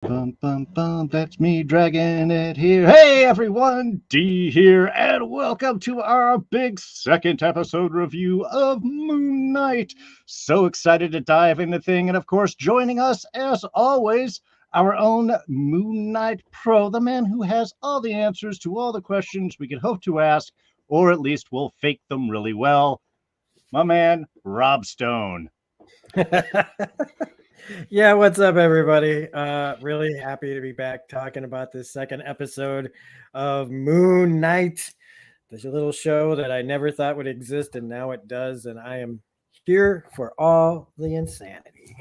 Bum, bum, bum, that's me dragging it here. Hey everyone, D here, and welcome to our big second episode review of Moon Knight. So excited to dive into the thing, and of course, joining us as always, our own Moon Knight Pro, the man who has all the answers to all the questions we could hope to ask, or at least will fake them really well. My man, Rob Stone. Yeah, what's up, everybody? Really happy to be back talking about this second episode of Moon Knight. There's a little show that I never thought would exist, and now it does, and I am here for all the insanity.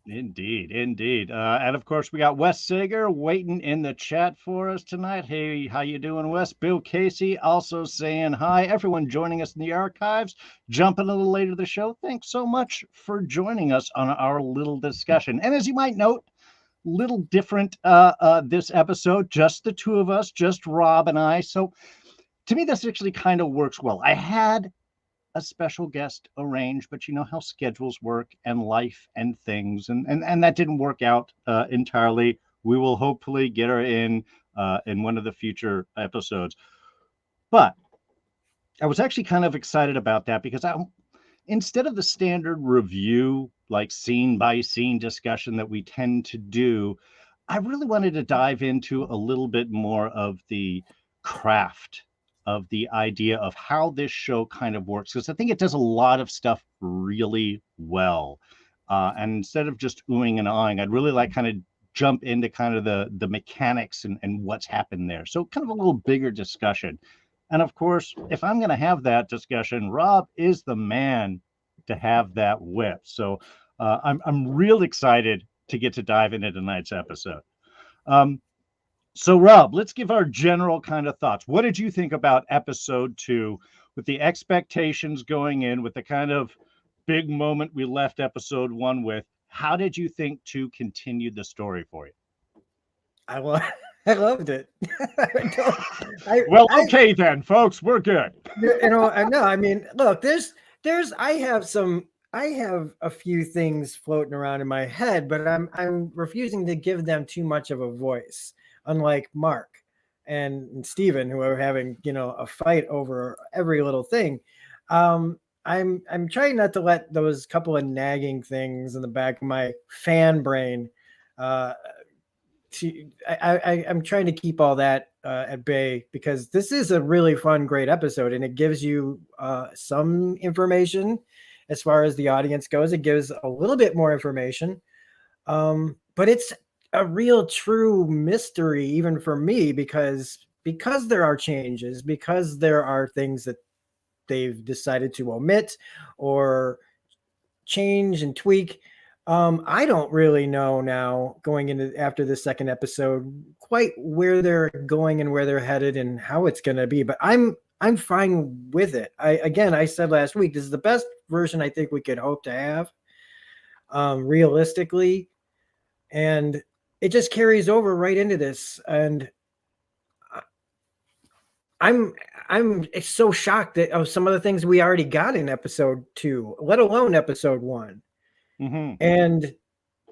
Indeed, indeed. And of course, we got Wes Sager waiting in the chat for us tonight. Hey, how you doing, Wes? Bill Casey also saying hi. Everyone joining us in the archives, jumping a little later to the show. Thanks so much for joining us on our little discussion. And as you might note, little different this episode, just the two of us, just Rob and I. So to me, this actually kind of works well. I had a special guest arranged, but you know how schedules work and life and things, and that didn't work out entirely. We will hopefully get her in one of the future episodes. But I was actually kind of excited about that because instead of the standard review, like scene by scene discussion that we tend to do, I really wanted to dive into a little bit more of the craft of the idea of how this show kind of works, because I think it does a lot of stuff really well. And instead of just oohing and ahhing, I'd really like kind of jump into kind of the mechanics and what's happened there. So kind of a little bigger discussion. And of course, if I'm going to have that discussion, Rob is the man to have that with. So I'm real excited to get to dive into tonight's episode. So, Rob, let's give our general kind of thoughts. What did you think about episode 2 with the expectations going in, with the kind of big moment we left episode 1 with? How did you think 2 continued the story for you? I, lo- I loved it. Well, okay then, folks, we're good. No, I mean, look, I have a few things floating around in my head, but I'm refusing to give them too much of a voice, unlike Mark and Steven, who are having, a fight over every little thing. I'm trying not to let those couple of nagging things in the back of my fan brain I'm trying to keep all that at bay, because this is a really fun, great episode, and it gives you some information as far as the audience goes. It gives a little bit more information, but it's a real, true mystery even for me, because there are changes, because there are things that they've decided to omit or change and tweak. I don't really know now, going into after the second episode, quite where they're going and where they're headed and how it's going to be. But I'm fine with it. I said last week, this is the best version I think we could hope to have, realistically, and it just carries over right into this. And I'm I'm so shocked that of some of the things we already got in episode 2, let alone episode 1. Mm-hmm. And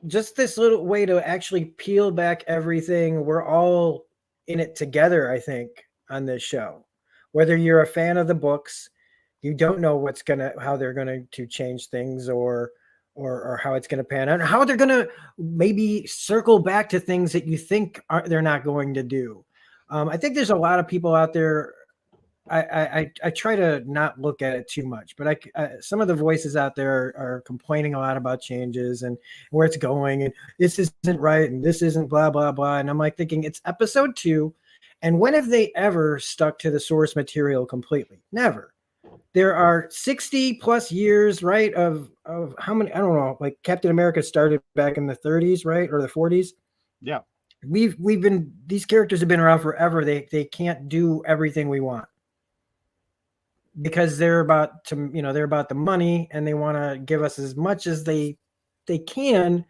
just this little way to actually peel back everything. We're all in it together, I think, on this show. Whether you're a fan of the books, you don't know how they're gonna to change things, or how it's gonna pan out, or how they're gonna maybe circle back to things that you think they're not going to do. I think there's a lot of people out there. I try to not look at it too much, but some of the voices out there are complaining a lot about changes and where it's going, and this isn't right, and this isn't blah blah blah. And I'm like thinking, it's episode 2, and when have they ever stuck to the source material completely? Never. There are 60 plus years, right? Of how many? I don't know. Like Captain America started back in the 30s, right, or the 40s. Yeah. We've been These characters have been around forever. They can't do everything we want, because they're about the money, and they want to give us as much as they can,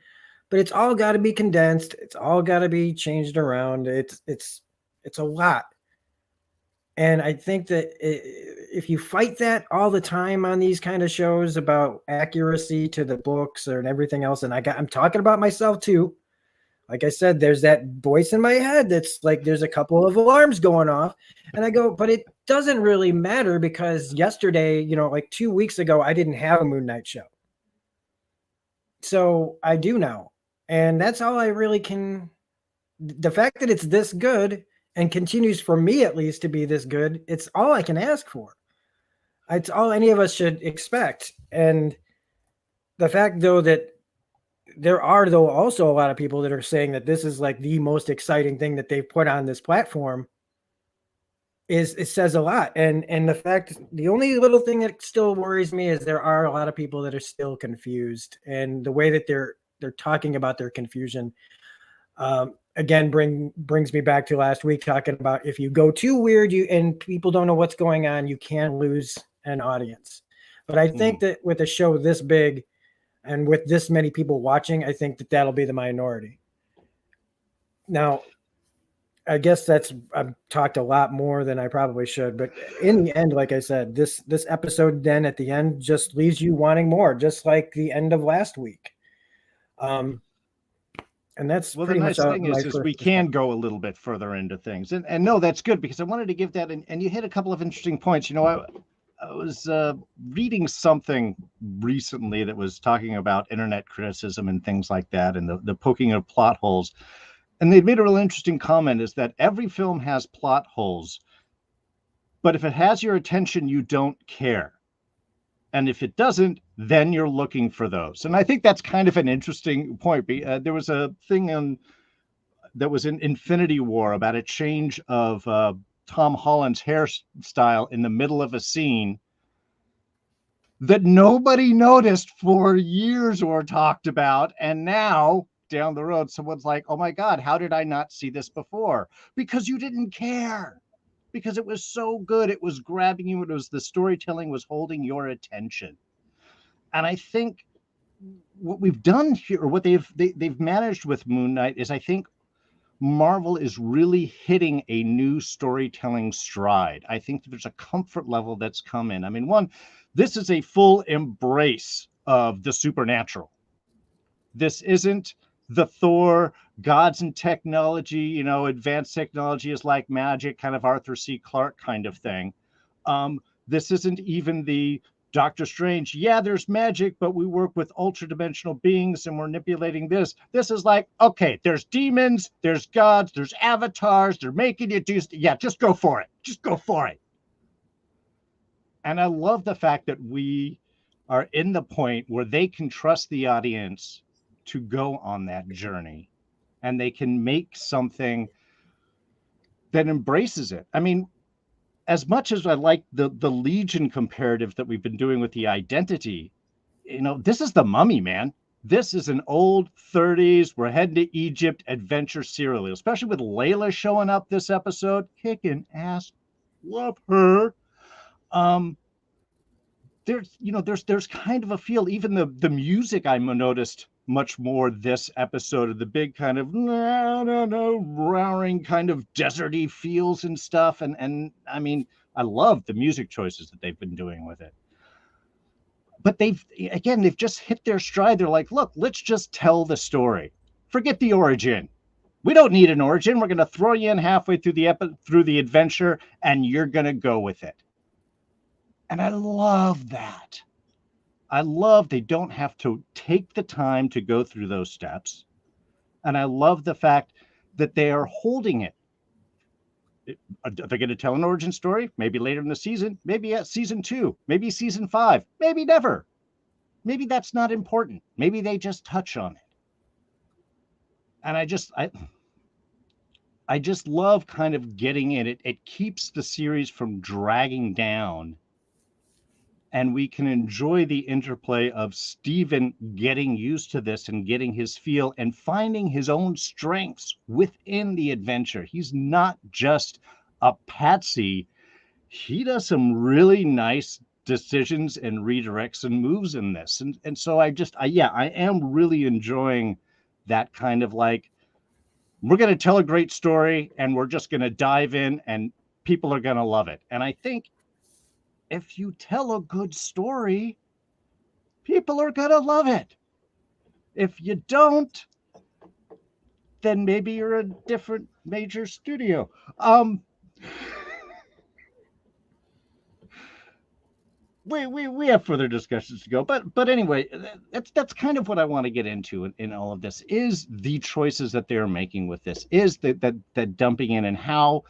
but it's all got to be condensed. It's all got to be changed around. It's a lot. And I think that if you fight that all the time on these kind of shows about accuracy to the books and everything else, and I'm talking about myself too, Like I said, there's that voice in my head that's like, there's a couple of alarms going off. And I go, but it doesn't really matter because yesterday, like 2 weeks ago, I didn't have a Moon Knight show. So I do now. And that's all I really can. The fact that it's this good and continues for me at least to be this good, it's all I can ask for. It's all any of us should expect. And the fact, though, that there are, though, also a lot of people that are saying that this is like the most exciting thing that they've put on this platform it says a lot. And the fact, the only little thing that still worries me is there are a lot of people that are still confused, and the way that they're talking about their confusion again brings me back to last week, talking about if you go too weird and people don't know what's going on, you can lose an audience. But I think that with a show this big and with this many people watching, I think that that'll be the minority. Now, I guess I've talked a lot more than I probably should, but in the end, like I said, this episode then at the end just leaves you wanting more, just like the end of last week. And that's Well, the pretty much nice thing my is first we can go a little bit further into things, and no, that's good because I wanted to give that, and you hit a couple of interesting points. I was reading something recently that was talking about internet criticism and things like that, and the poking of plot holes. And they made a real interesting comment: is that every film has plot holes, but if it has your attention, you don't care. And if it doesn't, then you're looking for those. And I think that's kind of an interesting point. There was a thing that was in Infinity War about a change of Tom Holland's hairstyle in the middle of a scene that nobody noticed for years or talked about. And now down the road, someone's like, oh my God, how did I not see this before? Because you didn't care. Because it was so good. It was grabbing you. It was the storytelling was holding your attention. And I think what we've done here, or what they've managed with Moon Knight, is I think Marvel is really hitting a new storytelling stride. I think there's a comfort level that's come in. I mean, one, this is a full embrace of the supernatural. This isn't the Thor gods and technology, advanced technology is like magic, kind of Arthur C. Clarke kind of thing. This isn't even the Doctor Strange. Yeah, there's magic, but we work with ultra dimensional beings and we're manipulating this. This is like, okay, there's demons, there's gods, there's avatars. They're making you do. Yeah, just go for it. Just go for it. And I love the fact that we are in the point where they can trust the audience to go on that journey, and they can make something that embraces it. I mean, as much as I like the Legion comparative that we've been doing with the Identity, this is the Mummy, man. This is an old 30s, we're heading to Egypt adventure serial, especially with Layla showing up this episode, kicking ass. Love her. There's kind of a feel. Even the music I noticed much more this episode of the big kind of no roaring kind of deserty feels and stuff. And I mean, I love the music choices that they've been doing with it. But they've just hit their stride. They're like, look, let's just tell the story. Forget the origin. We don't need an origin. We're going to throw you in halfway through the adventure, and you're going to go with it. And I love that. I love they don't have to take the time to go through those steps. And I love the fact that they are holding it. Are they going to tell an origin story? Maybe later in the season, maybe at season 2, maybe season 5, maybe never. Maybe that's not important. Maybe they just touch on it. And I just love kind of getting in it. It keeps the series from dragging down, and we can enjoy the interplay of Steven getting used to this and getting his feel and finding his own strengths within the adventure. He's not just a patsy. He does some really nice decisions and redirects and moves in this. And so I am really enjoying that kind of like, we're going to tell a great story and we're just going to dive in and people are going to love it. And I think if you tell a good story, people are going to love it. If you don't, then maybe you're a different major studio. Um, we have further discussions to go, but anyway, that's kind of what I want to get into in all of this is the choices that they're making with this, is that dumping in, and how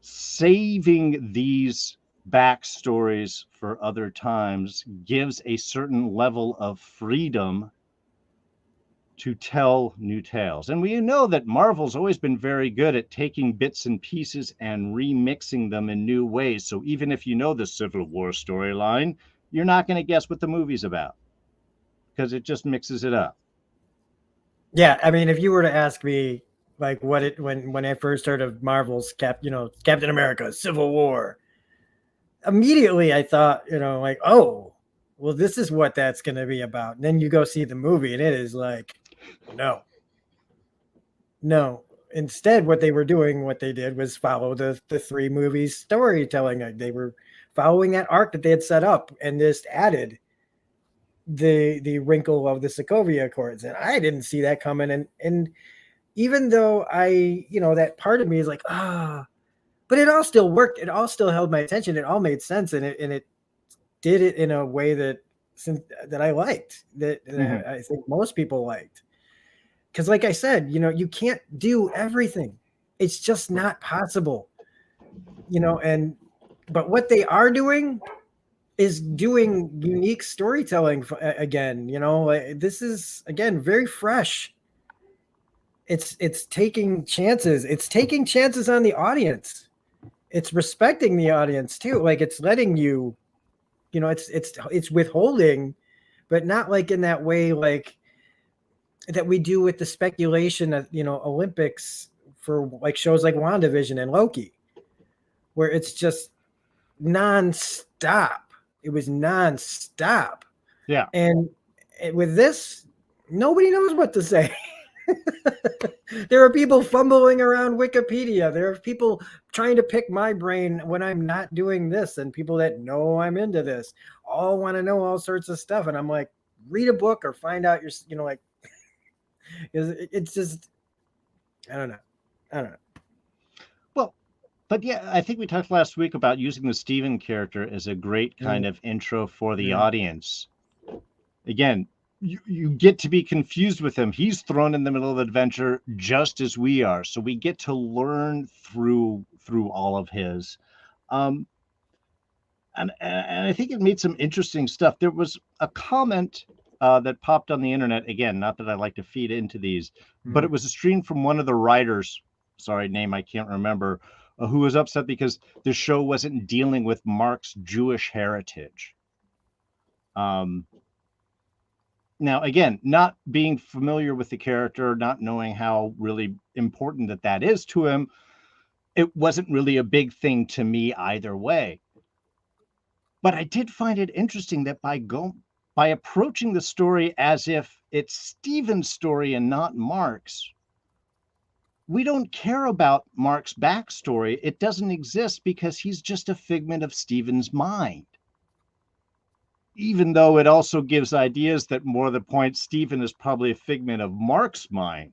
saving these backstories for other times gives a certain level of freedom to tell new tales. And we know that Marvel's always been very good at taking bits and pieces and remixing them in new ways. So even if you know the Civil War storyline, you're not going to guess what the movie's about because it just mixes it up. Yeah, I mean, if you were to ask me, like, what it when I first heard of Marvel's Captain America Civil War, immediately I thought, like, oh, well, this is what that's going to be about. And then you go see the movie, and it is like, no, no. Instead, what they did was follow the three movies storytelling. They were following that arc that they had set up, and just added the wrinkle of the Sokovia Accords, and I didn't see that coming. And even though that part of me is like, but it all still worked. It all still held my attention. It all made sense, and it did it in a way that I liked, that I think most people liked. Because, like I said, you can't do everything. It's just not possible. But what they are doing is doing unique storytelling again. This is, again, very fresh. It's taking chances. It's taking chances on the audience. It's respecting the audience too. Like, it's letting you, it's withholding, but not like in that way, like that we do with the speculation of, Olympics for like shows like WandaVision and Loki, where it's just nonstop. It was nonstop. Yeah. And with this, nobody knows what to say. There are people fumbling around Wikipedia. There are people trying to pick my brain when I'm not doing this, and people that know I'm into this all want to know all sorts of stuff. And I'm like, read a book or find out like, it's just, I don't know. Well, but yeah, I think we talked last week about using the Steven character as a great kind of intro for the audience. Again, you get to be confused with him. He's thrown in the middle of the adventure just as we are. So we get to learn through all of his. And I think it made some interesting stuff. There was a comment that popped on the internet. Again, not that I like to feed into these, but it was a stream from one of the writers, sorry, name I can't remember, who was upset because the show wasn't dealing with Mark's Jewish heritage. Now, again, not being familiar with the character, not knowing how really important that is to him, it wasn't really a big thing to me either way. But I did find it interesting that by approaching the story as if it's Steven's story and not Mark's, we don't care about Mark's backstory. It doesn't exist because he's just a figment of Steven's mind. Even though it also gives ideas that more the point, Steven is probably a figment of Mark's mind.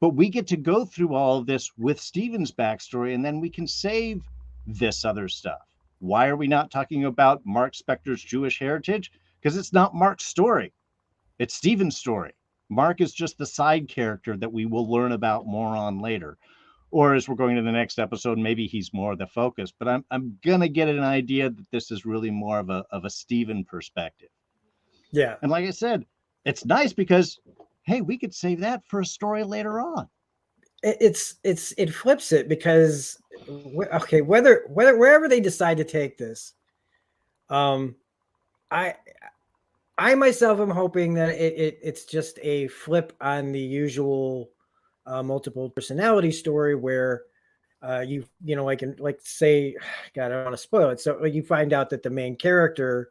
But we get to go through all of this with Steven's backstory, and then we can save this other stuff. Why are we not talking about Mark Spector's Jewish heritage? Because it's not Mark's story. It's Steven's story. Mark is just the side character that we will learn about more on later. Or as we're going to the next episode, maybe he's more the focus. But I'm gonna get an idea that this is really more of a Steven perspective. Yeah. And like I said, it's nice because, hey, we could save that for a story later on. It flips it because, okay, whether wherever they decide to take this, I myself am hoping that it's just a flip on the usual multiple personality story where like say, God, I don't want to spoil it. So you find out that the main character,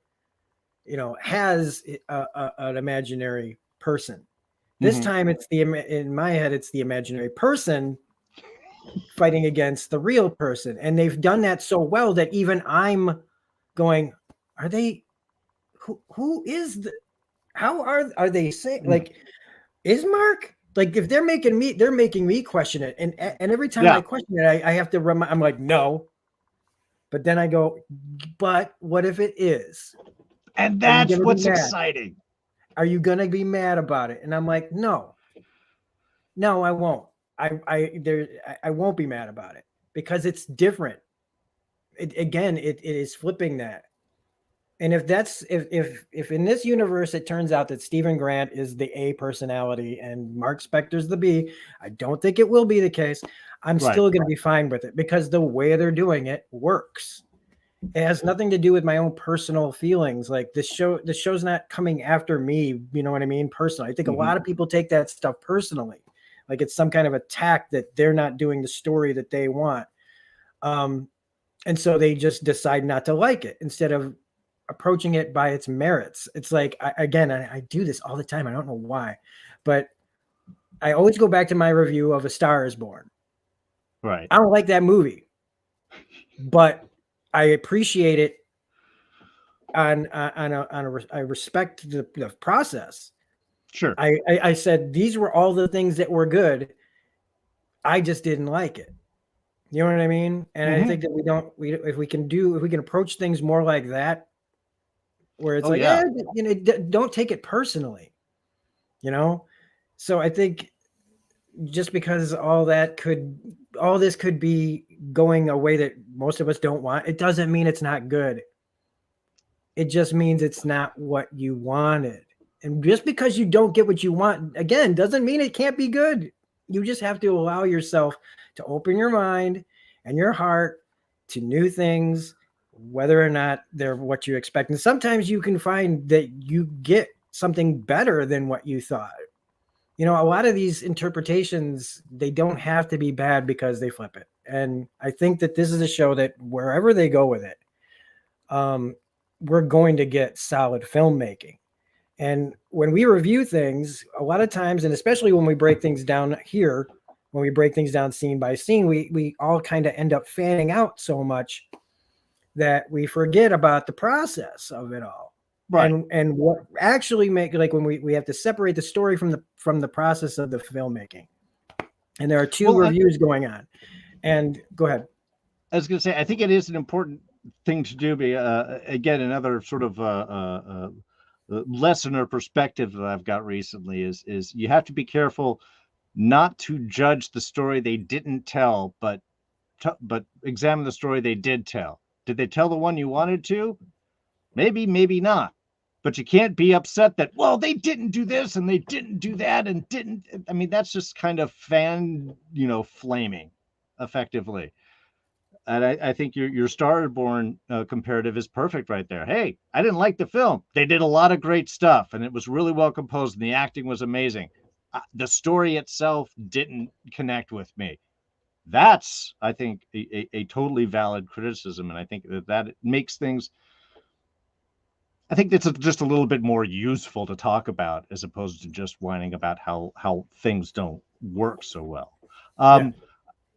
has an imaginary person. This time it's in my head, it's the imaginary person fighting against the real person. And they've done that so well that even I'm going, are they, who is the, how are they saying, like, is Mark Like if they're making me question it, and every time I Yeah. question it, I have to remind. I'm like, no, but then I go, but what if it is? And Are you that's gonna be what's mad? exciting. Are you gonna be mad about it? And I'm like, no, no, I won't. I won't be mad about it because it's different. It is flipping that. And if in this universe it turns out that Stephen Grant is the A personality and Mark Spector's the B, I don't think it will be the case. I'm Right. still going to be fine with it because the way they're doing it works. It has nothing to do with my own personal feelings. Like the show's not coming after me. You know what I mean? Personally, I think a Hmm. lot of people take that stuff personally, like it's some kind of attack that they're not doing the story that they want. Um, and so they just decide not to like it instead of approaching it by its merits. It's like I do this all the time. I don't know why, but I always go back to my review of A Star Is Born. Right. I don't like that movie, but I appreciate it I respect the process. Sure. I said these were all the things that were good. I just didn't like it. You know what I mean? And I Hmm. think that if we can approach things more like that, where it's Oh like, yeah. don't take it personally, you know. So I think just because all this could be going a way that most of us don't want, it doesn't mean it's not good. It just means it's not what you wanted. And just because you don't get what you want, again, doesn't mean it can't be good. You just have to allow yourself to open your mind and your heart to new things, whether or not they're what you expect. And sometimes you can find that you get something better than what you thought. You know, a lot of these interpretations, they don't have to be bad because they flip it. And I think that this is a show that wherever they go with it, um, we're going to get solid filmmaking. And when we review things, a lot of times, and especially when we break things down here, when we break things down scene by scene, we all kind of end up fanning out so much that we forget about the process of it all. Right. And what actually make like when we have to separate the story from the process of the filmmaking. And there are two Well, reviews going on. And go ahead. I was going to say, I think it is an important thing to do. Again, another sort of lesson or perspective that I've got recently is you have to be careful not to judge the story they didn't tell, but examine the story they did tell. Did they tell the one you wanted to? Maybe, maybe not. But you can't be upset that, well, they didn't do this and they didn't do that and didn't. I mean, that's just kind of flaming effectively. And I think your Starborn comparative is perfect right there. Hey, I didn't like the film. They did a lot of great stuff, and it was really well composed, and the acting was amazing. The story itself didn't connect with me. That's, I think, a totally valid criticism, and I think that makes things. I think that's just a little bit more useful to talk about as opposed to just whining about how things don't work so well. Yeah. Um,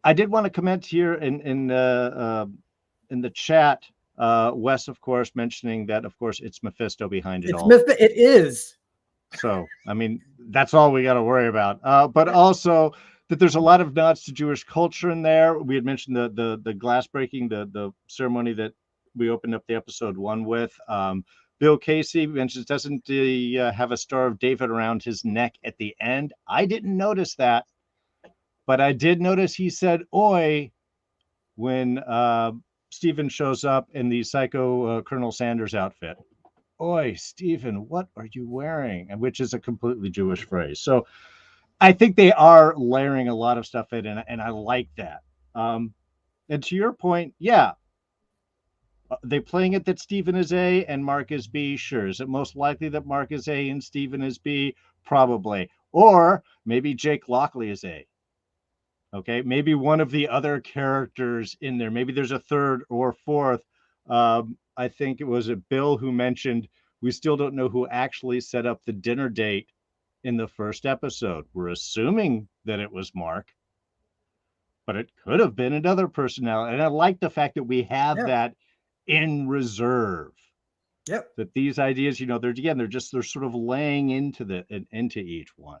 I did want to comment here in the chat. Wes, of course, mentioning that, of course, it's Mephisto behind it all. It is. So, I mean, that's all we got to worry about. But also that there's a lot of nods to Jewish culture in there. We had mentioned the glass breaking, the ceremony that we opened up the episode 1 with. Bill Casey mentions, doesn't he have a Star of David around his neck at the end? I didn't notice that, but I did notice he said "Oi" when Stephen shows up in the psycho Colonel Sanders outfit. Oi, Stephen, what are you wearing? And which is a completely Jewish phrase. So I think they are layering a lot of stuff in, and I like that. And to your point, yeah, they playing it that Stephen is A and Mark is B. Sure. Is it most likely that Mark is A and Stephen is B? Probably. Or maybe Jake Lockley is A. Okay, maybe one of the other characters in there. Maybe there's a third or fourth. I think it was Bill who mentioned we still don't know who actually set up the dinner date in the first episode. We're assuming that it was Mark, but it could have been another personality. And I like the fact that we have Yeah. that in reserve. Yep. That these ideas, they're sort of laying into each one.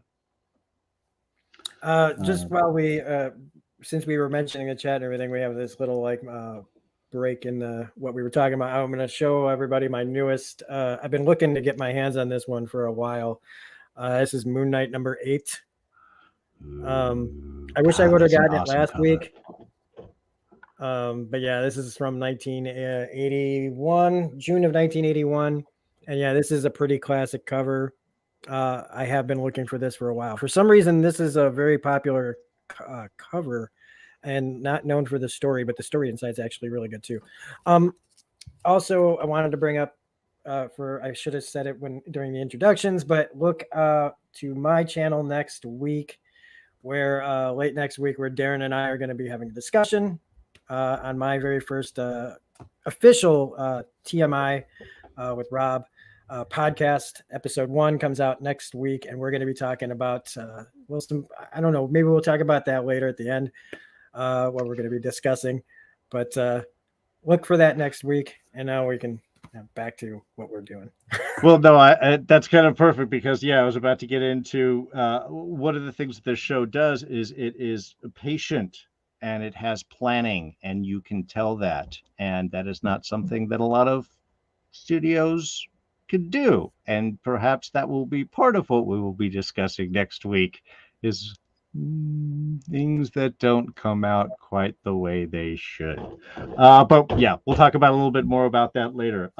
Just while we, since we were mentioning the chat and everything, we have this little like break in the what we were talking about. I'm going to show everybody my newest. I've been looking to get my hands on this one for a while. This is Moon Knight number 8. I wish I would have gotten it last week. But yeah, this is from 1981, June of 1981. And yeah, this is a pretty classic cover. I have been looking for this for a while. For some reason, this is a very popular cover and not known for the story, but the story inside is actually really good too. Also, I wanted to bring up I should have said it during the introductions, but look to my channel next week, where late next week, where Darren and I are going to be having a discussion on my very first official TMI with Rob podcast. Episode 1 comes out next week, and we're going to be talking about I don't know, maybe we'll talk about that later at the end, what we're going to be discussing. But look for that next week, and now we can back to what we're doing. Well, no, that's kind of perfect because I was about to get into one of the things that this show does is it is patient and it has planning, and you can tell that, and that is not something that a lot of studios could do, and perhaps that will be part of what we will be discussing next week is things that don't come out quite the way they should. But yeah, we'll talk about a little bit more about that later.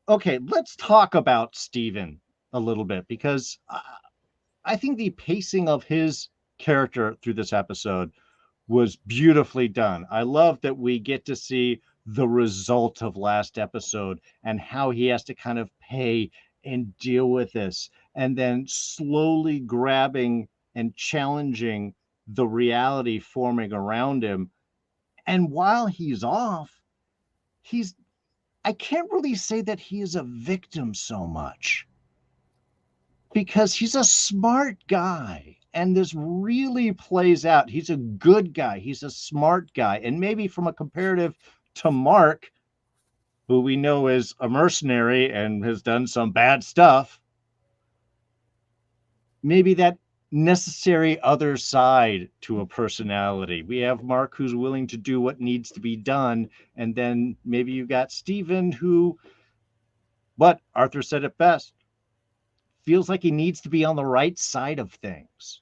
Okay, let's talk about Steven a little bit, because I think the pacing of his character through this episode was beautifully done. I love that we get to see the result of last episode and how he has to kind of pay and deal with this, and then slowly grabbing and challenging the reality forming around him. And while he's off, I can't really say that he is a victim so much, because he's a smart guy, and this really plays out. He's a good guy. He's a smart guy. And maybe from a comparative to Mark, who we know is a mercenary and has done some bad stuff, maybe that necessary other side to a personality. We have Mark, who's willing to do what needs to be done. And then maybe you've got Steven, who, what Arthur said it best, feels like he needs to be on the right side of things.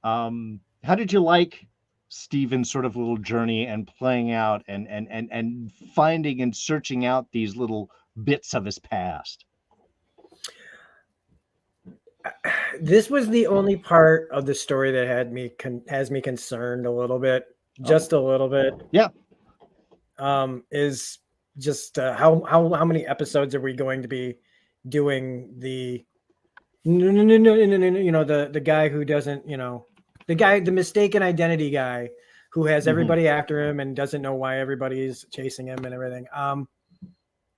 How did you like Steven's sort of little journey and playing out and finding and searching out these little bits of his past? This was the only part of the story that has me concerned a little bit, just a little bit. Yeah. Is just how many episodes are we going to be doing the the guy who doesn't, the mistaken identity guy who has everybody after him and doesn't know why everybody's chasing him and everything.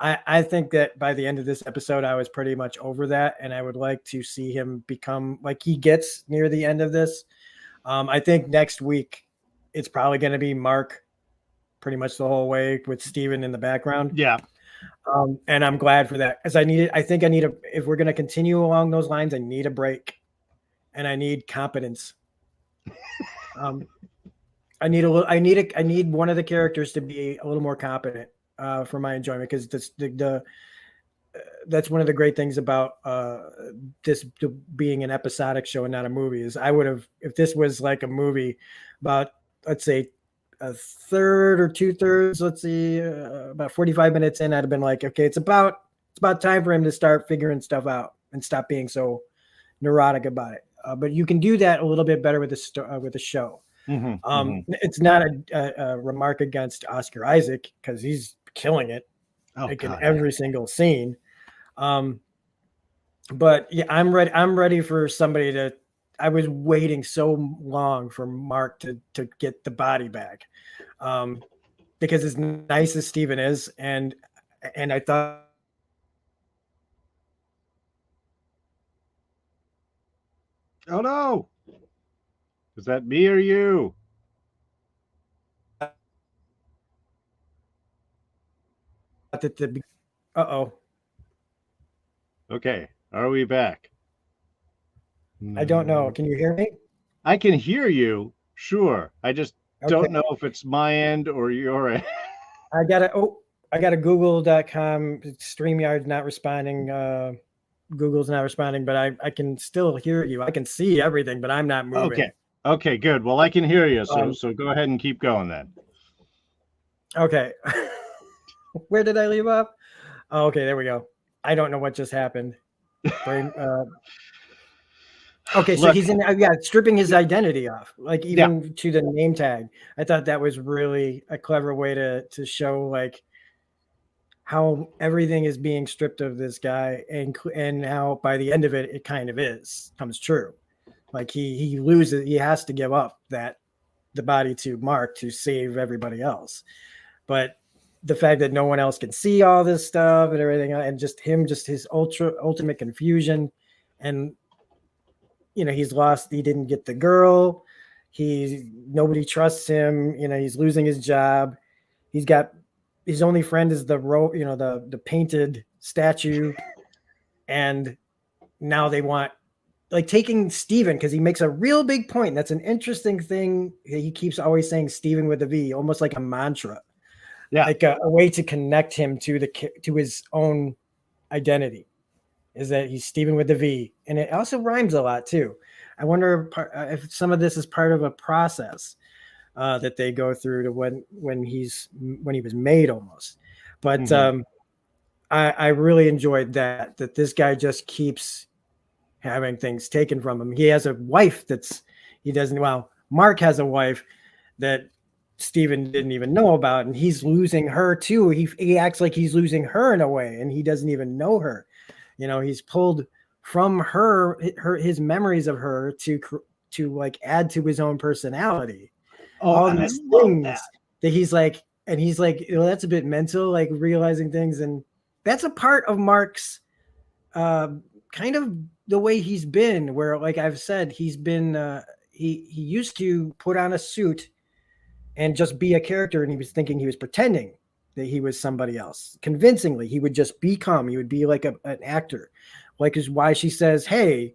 I think that by the end of this episode, I was pretty much over that, and I would like to see him become like he gets near the end of this. I think next week it's probably going to be Mark pretty much the whole way with Steven in the background. Yeah. And I'm glad for that, because I think I need if we're going to continue along those lines, I need a break, and I need competence. I need one of the characters to be a little more competent for my enjoyment, because that's one of the great things about this being an episodic show and not a movie is I would have, if this was like a movie about, let's say, a third or 2/3, let's see, about 45 minutes in, I'd have been like, okay, it's about time for him to start figuring stuff out and stop being so neurotic about it. But you can do that a little bit better with the show. It's not a remark against Oscar Isaac, because he's killing it in every single scene. But yeah, I'm ready for somebody to. I was waiting so long for Mark to get the body back, because as nice as Steven is, and I thought. Oh no! Is that me or you? Uh-oh. Okay, are we back? I don't know. No. Can you hear me? I can hear you, sure. I just don't know Okay. if it's my end or your end. I got a google.com. StreamYard's not responding. Google's not responding, but I can still hear you. I can see everything, but I'm not Okay. moving. Okay, good. Well, I can hear you, so Um, so go ahead and keep going then. okay. Where did I leave off? Oh, okay, there we go. I don't know what just happened. Brain. Okay, so Look, he's in. Yeah, stripping his identity off, like yeah, even to the name tag. I thought that was really a clever way to show like how everything is being stripped of this guy, and how by the end of it, it kind of comes true. Like he loses, he has to give up the body to Mark to save everybody else. But the fact that no one else can see all this stuff and everything, and just him, just his ultimate confusion, and he's lost. He didn't get the girl. Nobody trusts him. He's losing his job. He's got his only friend is the painted statue, and now they want like taking Steven because he makes a real big point. That's an interesting thing. He keeps always saying Steven with a V, almost like a mantra, yeah. like a way to connect him to his own identity. Is that he's Steven with a V, and it also rhymes a lot too. I wonder if some of this is part of a process that they go through to when he was made almost. But Hmm. I really enjoyed that this guy just keeps having things taken from him. He has a wife he doesn't. Well, Mark has a wife that Steven didn't even know about, and he's losing her too. He acts like he's losing her in a way, and he doesn't even know her. He's pulled from his memories of her to like add to his own personality. Oh, All and I these love that. things that he's like, that's a bit mental, like realizing things, and that's a part of Mark's uh, kind of the way he's been. Where, like I've said, he's been he used to put on a suit and just be a character, and he was thinking he was pretending that he was somebody else convincingly. He would just he would be like an actor, like is why she says, hey,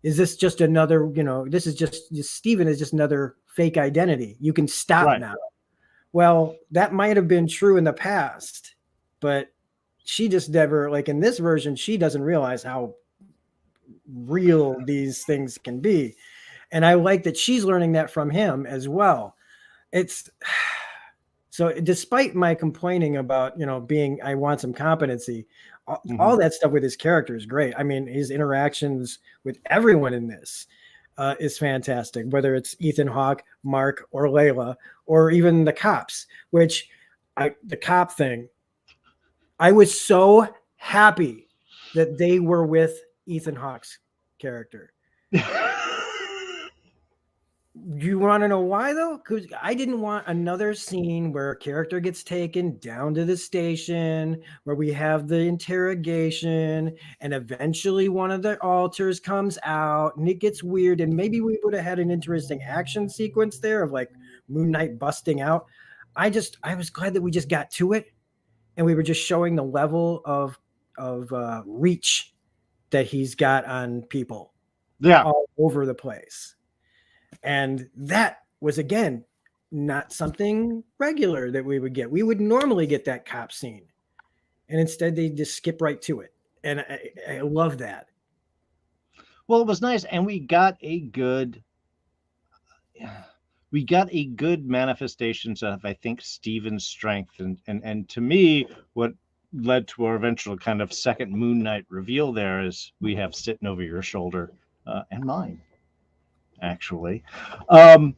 is this just another, this is just Steven is just another fake identity, you can stop Right. now. Well, that might have been true in the past, but she just never, like in this version, she doesn't realize how real these things can be. And I like that she's learning that from him as well. It's so despite my complaining about, being, I want some competency, all Hmm. that stuff with his character is great. I mean, his interactions with everyone in this is fantastic, whether it's Ethan Hawke, Mark, or Layla, or even the cops, which the cop thing, I was so happy that they were with Ethan Hawke's character. You want to know why though? Because I didn't want another scene where a character gets taken down to the station, where we have the interrogation, and eventually one of the alters comes out, and it gets weird. And maybe we would have had an interesting action sequence there of like Moon Knight busting out. I was glad that we just got to it, and we were just showing the level of reach that he's got on people Yeah. all over the place. And that was, again, not something regular that we would get. We would normally get that cop scene. And instead, they just skip right to it. And I love that. Well, it was nice, and we got a good manifestations of, I think, Steven's strength, and to me, what led to our eventual kind of second Moon Knight reveal there is we have sitting over your shoulder, and mine actually, um,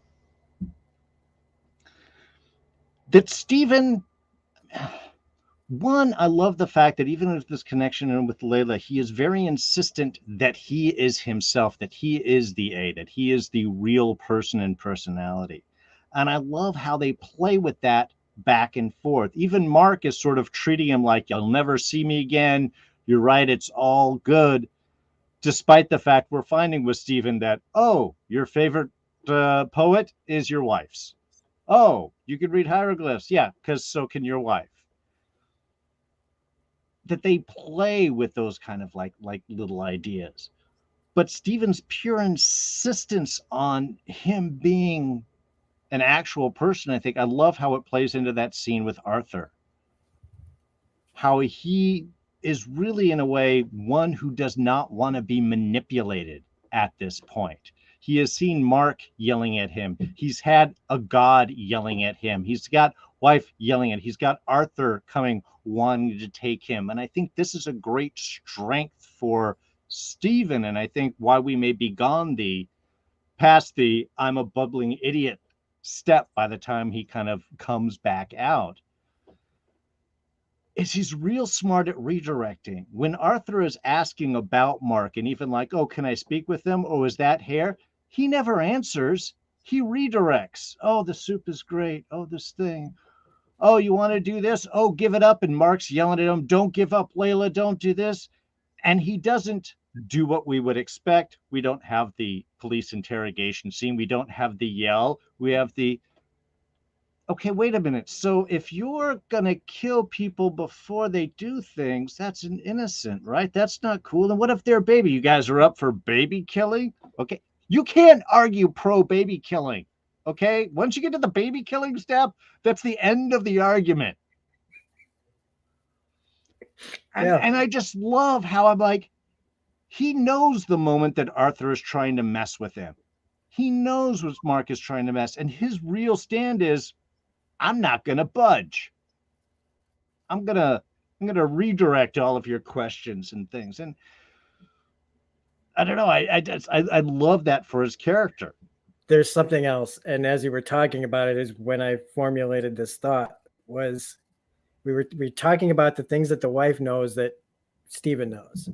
that Steven. One, I love the fact that even with this connection with Layla, he is very insistent that he is himself, that he is the A, that he is the real person and personality. And I love how they play with that back and forth. Even Mark is sort of treating him like, you'll never see me again. You're right, it's all good. Despite the fact we're finding with Stephen that, oh, your favorite poet is your wife's. Oh, you could read hieroglyphs. Yeah, because so can your wife. That they play with those kind of like little ideas. But Stephen's pure insistence on him being an actual person, I think I love how it plays into that scene with Arthur. How he is really, in a way, one who does not want to be manipulated at this point. He has seen Mark yelling at him. He's had a god yelling at him. He's got wife yelling at him. He's got Arthur coming wanting to take him. And I think this is a great strength for Stephen. And I think why we may be gone past the I'm a bubbling idiot step by the time he kind of comes back out is he's real smart at redirecting. When Arthur is asking about Mark and even like, oh, can I speak with them? Or is that hair? He never answers. He redirects. Oh, the soup is great. Oh, this thing. Oh, you want to do this? Oh, give it up. And Mark's yelling at him, don't give up, Layla. Don't do this. And he doesn't do what we would expect. We don't have the police interrogation scene. We don't have the yell. We have the, okay, wait a minute. So if you're going to kill people before they do things, that's an innocent, right? That's not cool. And what if they're baby? You guys are up for baby killing? Okay. You can't argue pro baby killing. Okay. Once you get to the baby killing step, that's the end of the argument. And I just love how I'm like, he knows the moment that Arthur is trying to mess with him. He knows what Mark is trying to mess. And his real stand is, I'm not going to budge. I'm gonna redirect all of your questions and things. And I don't know. I love that for his character. There's something else, and as you were talking about it, is when I formulated this thought was we were talking about the things that the wife knows that Stephen knows.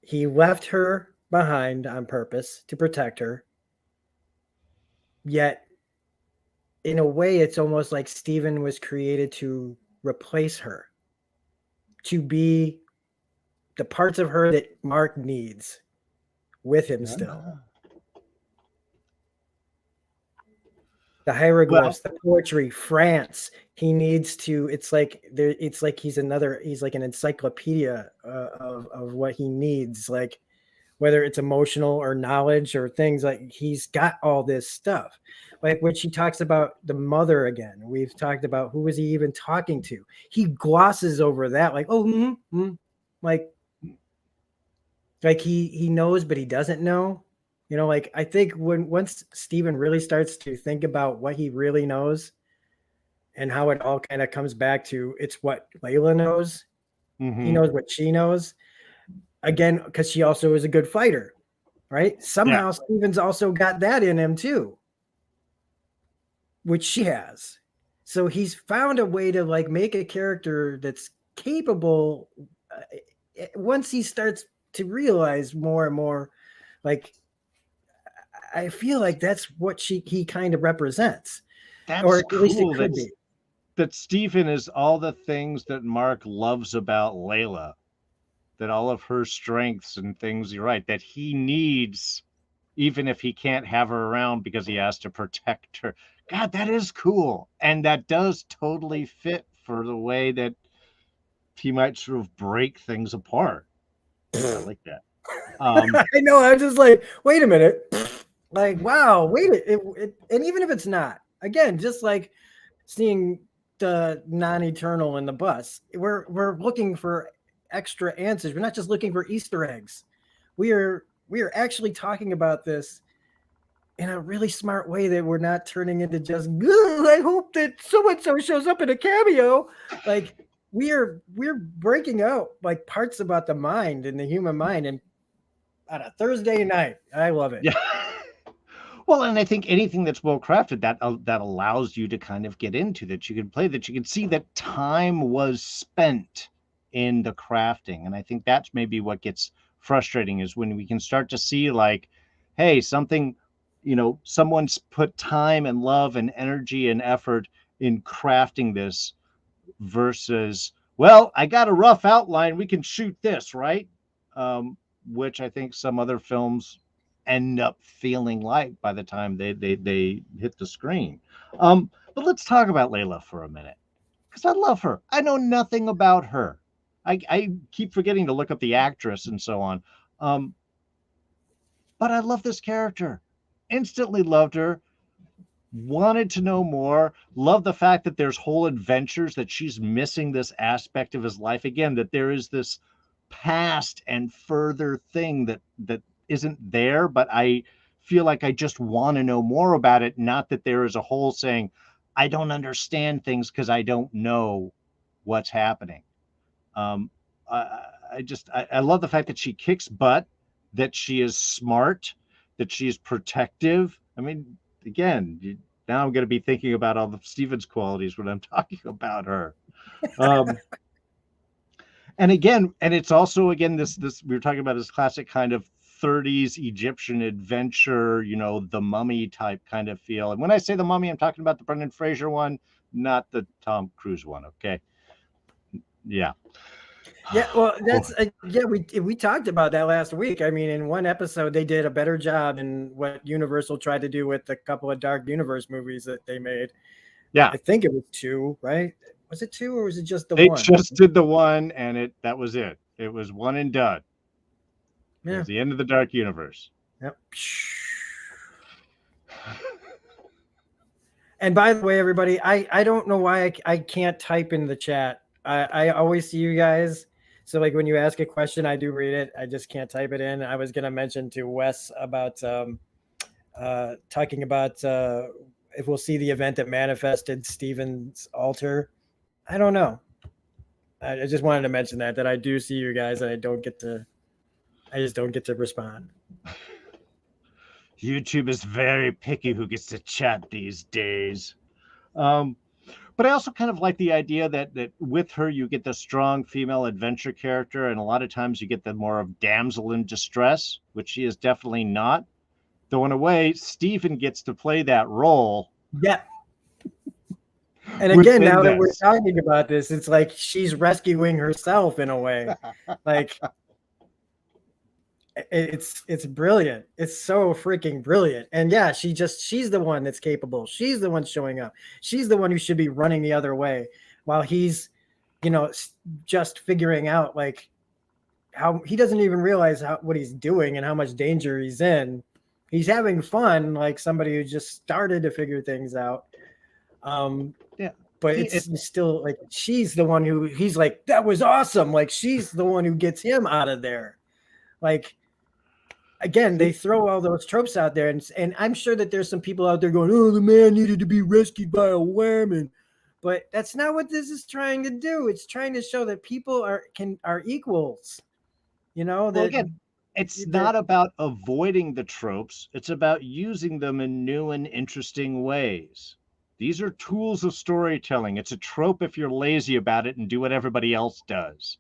He left her behind on purpose to protect her. Yet, in a way, it's almost like Stephen was created to replace her, to be the parts of her that Mark needs with him still. The hieroglyphs, the poetry, France. He needs to. It's like he's like an encyclopedia of what he needs. Like whether it's emotional or knowledge or things, like he's got all this stuff. Like when she talks about the mother again, we've talked about who was he even talking to. He glosses over that, like like he knows, but he doesn't know. You know, like I think once Stephen really starts to think about what he really knows and how it all kind of comes back to it's what Layla knows. Mm-hmm. He knows what she knows. Again, because she also is a good fighter, right? Somehow Stephen's also got that in him too, which she has. So he's found a way to like make a character that's capable once he starts to realize more and more, like I feel like that's what he kind of represents. That's or at cool least it could be. That Stephen is all the things that Mark loves about Layla, that all of her strengths and things, you're right, that he needs, even if he can't have her around because he has to protect her. God, that is cool. And that does totally fit for the way that he might sort of break things apart. I like that. I know. I'm just like, wait a minute. Like, wow, wait. And even if it's not, again, just like seeing the non-eternal in the bus, we're looking for extra answers. We're not just looking for Easter eggs. We are actually talking about this in a really smart way that we're not turning into just, I hope that so-and-so shows up in a cameo. Like we're breaking out like parts about the mind and the human mind and on a Thursday night. I love it. Yeah. Well, and I think anything that's well crafted that allows you to kind of get into that you can play, that you can see that time was spent in the crafting. And I think that's maybe what gets frustrating is when we can start to see like, hey, something, someone's put time and love and energy and effort in crafting this versus, well, I got a rough outline. We can shoot this, right? Which I think some other films end up feeling like by the time they hit the screen. But let's talk about Layla for a minute, because I love her. I know nothing about her. I keep forgetting to look up the actress and so on. but I love this character. Instantly loved her, wanted to know more, love the fact that there's whole adventures, that she's missing this aspect of his life again, that there is this past and further thing that isn't there, but I feel like I just want to know more about it, not that there is a whole saying I don't understand things because I don't know what's happening. um, I love the fact that she kicks butt, that she is smart, that she's protective. I mean, again, now I'm going to be thinking about all the Stevens qualities when I'm talking about her. Um, and again, and it's also again this we were talking about this classic kind of 30s Egyptian adventure, the Mummy type kind of feel. And when I say the Mummy, I'm talking about the Brendan Fraser one, not the Tom Cruise one. Okay, yeah. Yeah, well, Boy. that's yeah. We talked about that last week. I mean, in one episode, they did a better job in what Universal tried to do with a couple of Dark Universe movies that they made. Yeah, I think it was two, right? Was it two or was it just the they one? just did the one, and that was it. It was one and done. It Yeah. was the end of the Dark Universe. Yep. And by the way, everybody, I don't know why I can't type in the chat. I always see you guys. So like when you ask a question, I do read it. I just can't type it in. I was gonna mention to Wes about talking about if we'll see the event that manifested Steven's altar. I don't know. I just wanted to mention that I do see you guys and I just don't get to respond. YouTube is very picky who gets to chat these days. But I also kind of like the idea that with her you get the strong female adventure character, and a lot of times you get the more of damsel in distress, which she is definitely not. Though in a way, Stephen gets to play that role. Yeah. And again, now that we're talking about this, it's like she's rescuing herself in a way. Like it's brilliant. It's so freaking brilliant. And yeah, she's the one that's capable. She's the one showing up. She's the one who should be running the other way while he's, just figuring out like how he doesn't even realize what he's doing and how much danger he's in. He's having fun like somebody who just started to figure things out. Yeah. But it's still like she's the one who he's like, that was awesome. Like she's the one who gets him out of there. Like again, they throw all those tropes out there, and I'm sure that there's some people out there going, "Oh, the man needed to be rescued by a woman," but that's not what this is trying to do. It's trying to show that people are equals. That well, again, it's not about avoiding the tropes. It's about using them in new and interesting ways. These are tools of storytelling. It's a trope if you're lazy about it and do what everybody else does.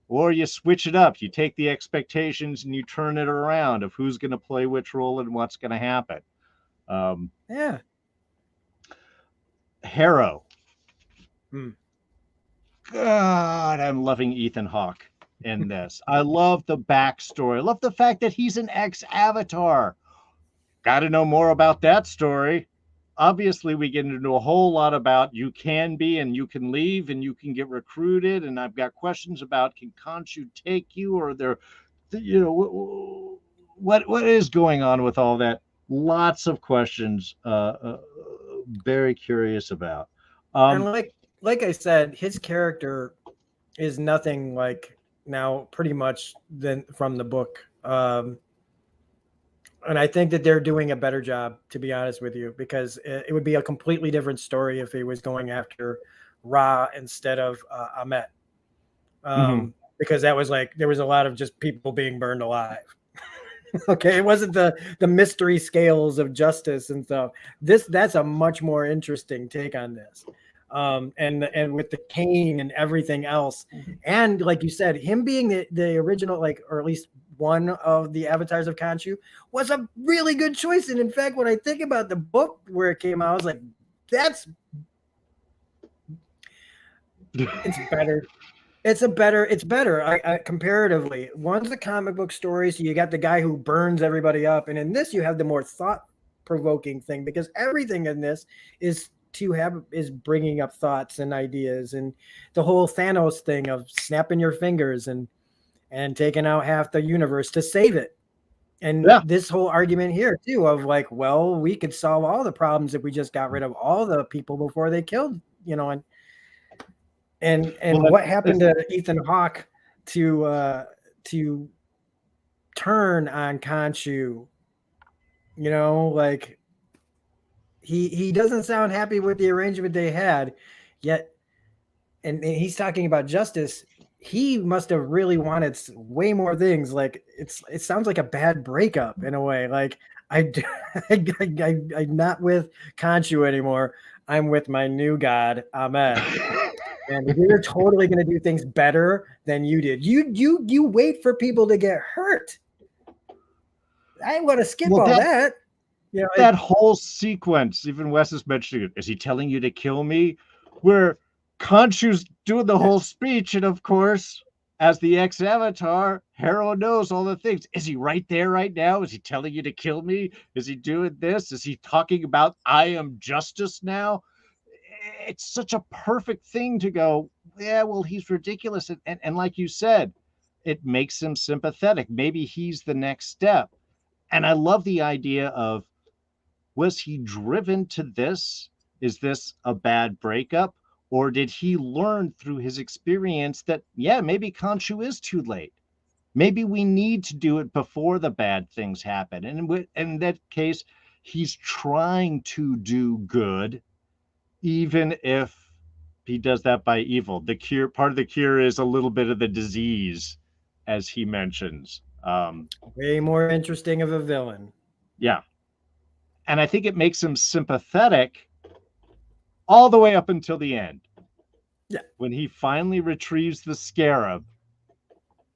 Or you switch it up. You take the expectations and you turn it around of who's going to play which role and what's going to happen. Yeah. Harrow. God, I'm loving Ethan Hawke in this. I love the backstory. I love the fact that he's an ex-Avatar. Got to know more about that story. Obviously, we get into a whole lot about you can be and you can leave and you can get recruited. And I've got questions about, can Khonshu take you, or what is going on with all that? Lots of questions. Very curious about. And like I said, his character is nothing like now pretty much than from the book. And I think that they're doing a better job, to be honest with you, because it would be a completely different story if he was going after Ra instead of Amet. Because that was like, there was a lot of just people being burned alive. Okay, it wasn't the mystery scales of justice and stuff. That's a much more interesting take on this. And with the cane and everything else, and like you said, him being the original, like, or at least one of the avatars of Khonshu, was a really good choice. And in fact, when I think about the book where it came out, I was like, it's better. It's better. I comparatively. One's a comic book story, so you got the guy who burns everybody up, and in this you have the more thought-provoking thing, because everything in this is bringing up thoughts and ideas, and the whole Thanos thing of snapping your fingers and taking out half the universe to save it. And Yeah. this whole argument here too of like, well, we could solve all the problems if we just got rid of all the people before they killed, and Well, what happened to Ethan Hawke to turn on Khonshu? Like he doesn't sound happy with the arrangement they had, yet, and he's talking about justice. He must have really wanted way more things. Like it sounds like a bad breakup in a way. Like I'm not with Khonshu anymore. I'm with my new god, Ahmed. And we're totally going to do things better than you did. You wait for people to get hurt. I want to skip all that. That whole sequence, even Wes is mentioning it. Is he telling you to kill me? Where Khonshu's doing the whole speech, and of course, as the ex-Avatar, Harrow knows all the things. Is he right there right now? Is he telling you to kill me? Is he doing this? Is he talking about I am justice now? It's such a perfect thing to go, yeah, well, he's ridiculous. And like you said, it makes him sympathetic. Maybe he's the next step. And I love the idea of, was he driven to this? Is this a bad breakup? Or did he learn through his experience that, yeah, maybe Khonshu is too late? Maybe we need to do it before the bad things happen. And in that case, he's trying to do good, even if he does that by evil. The cure, part of the cure is a little bit of the disease, as he mentions. Way more interesting of a villain. Yeah. And I think it makes him sympathetic all the way up until the end. Yeah. When he finally retrieves the scarab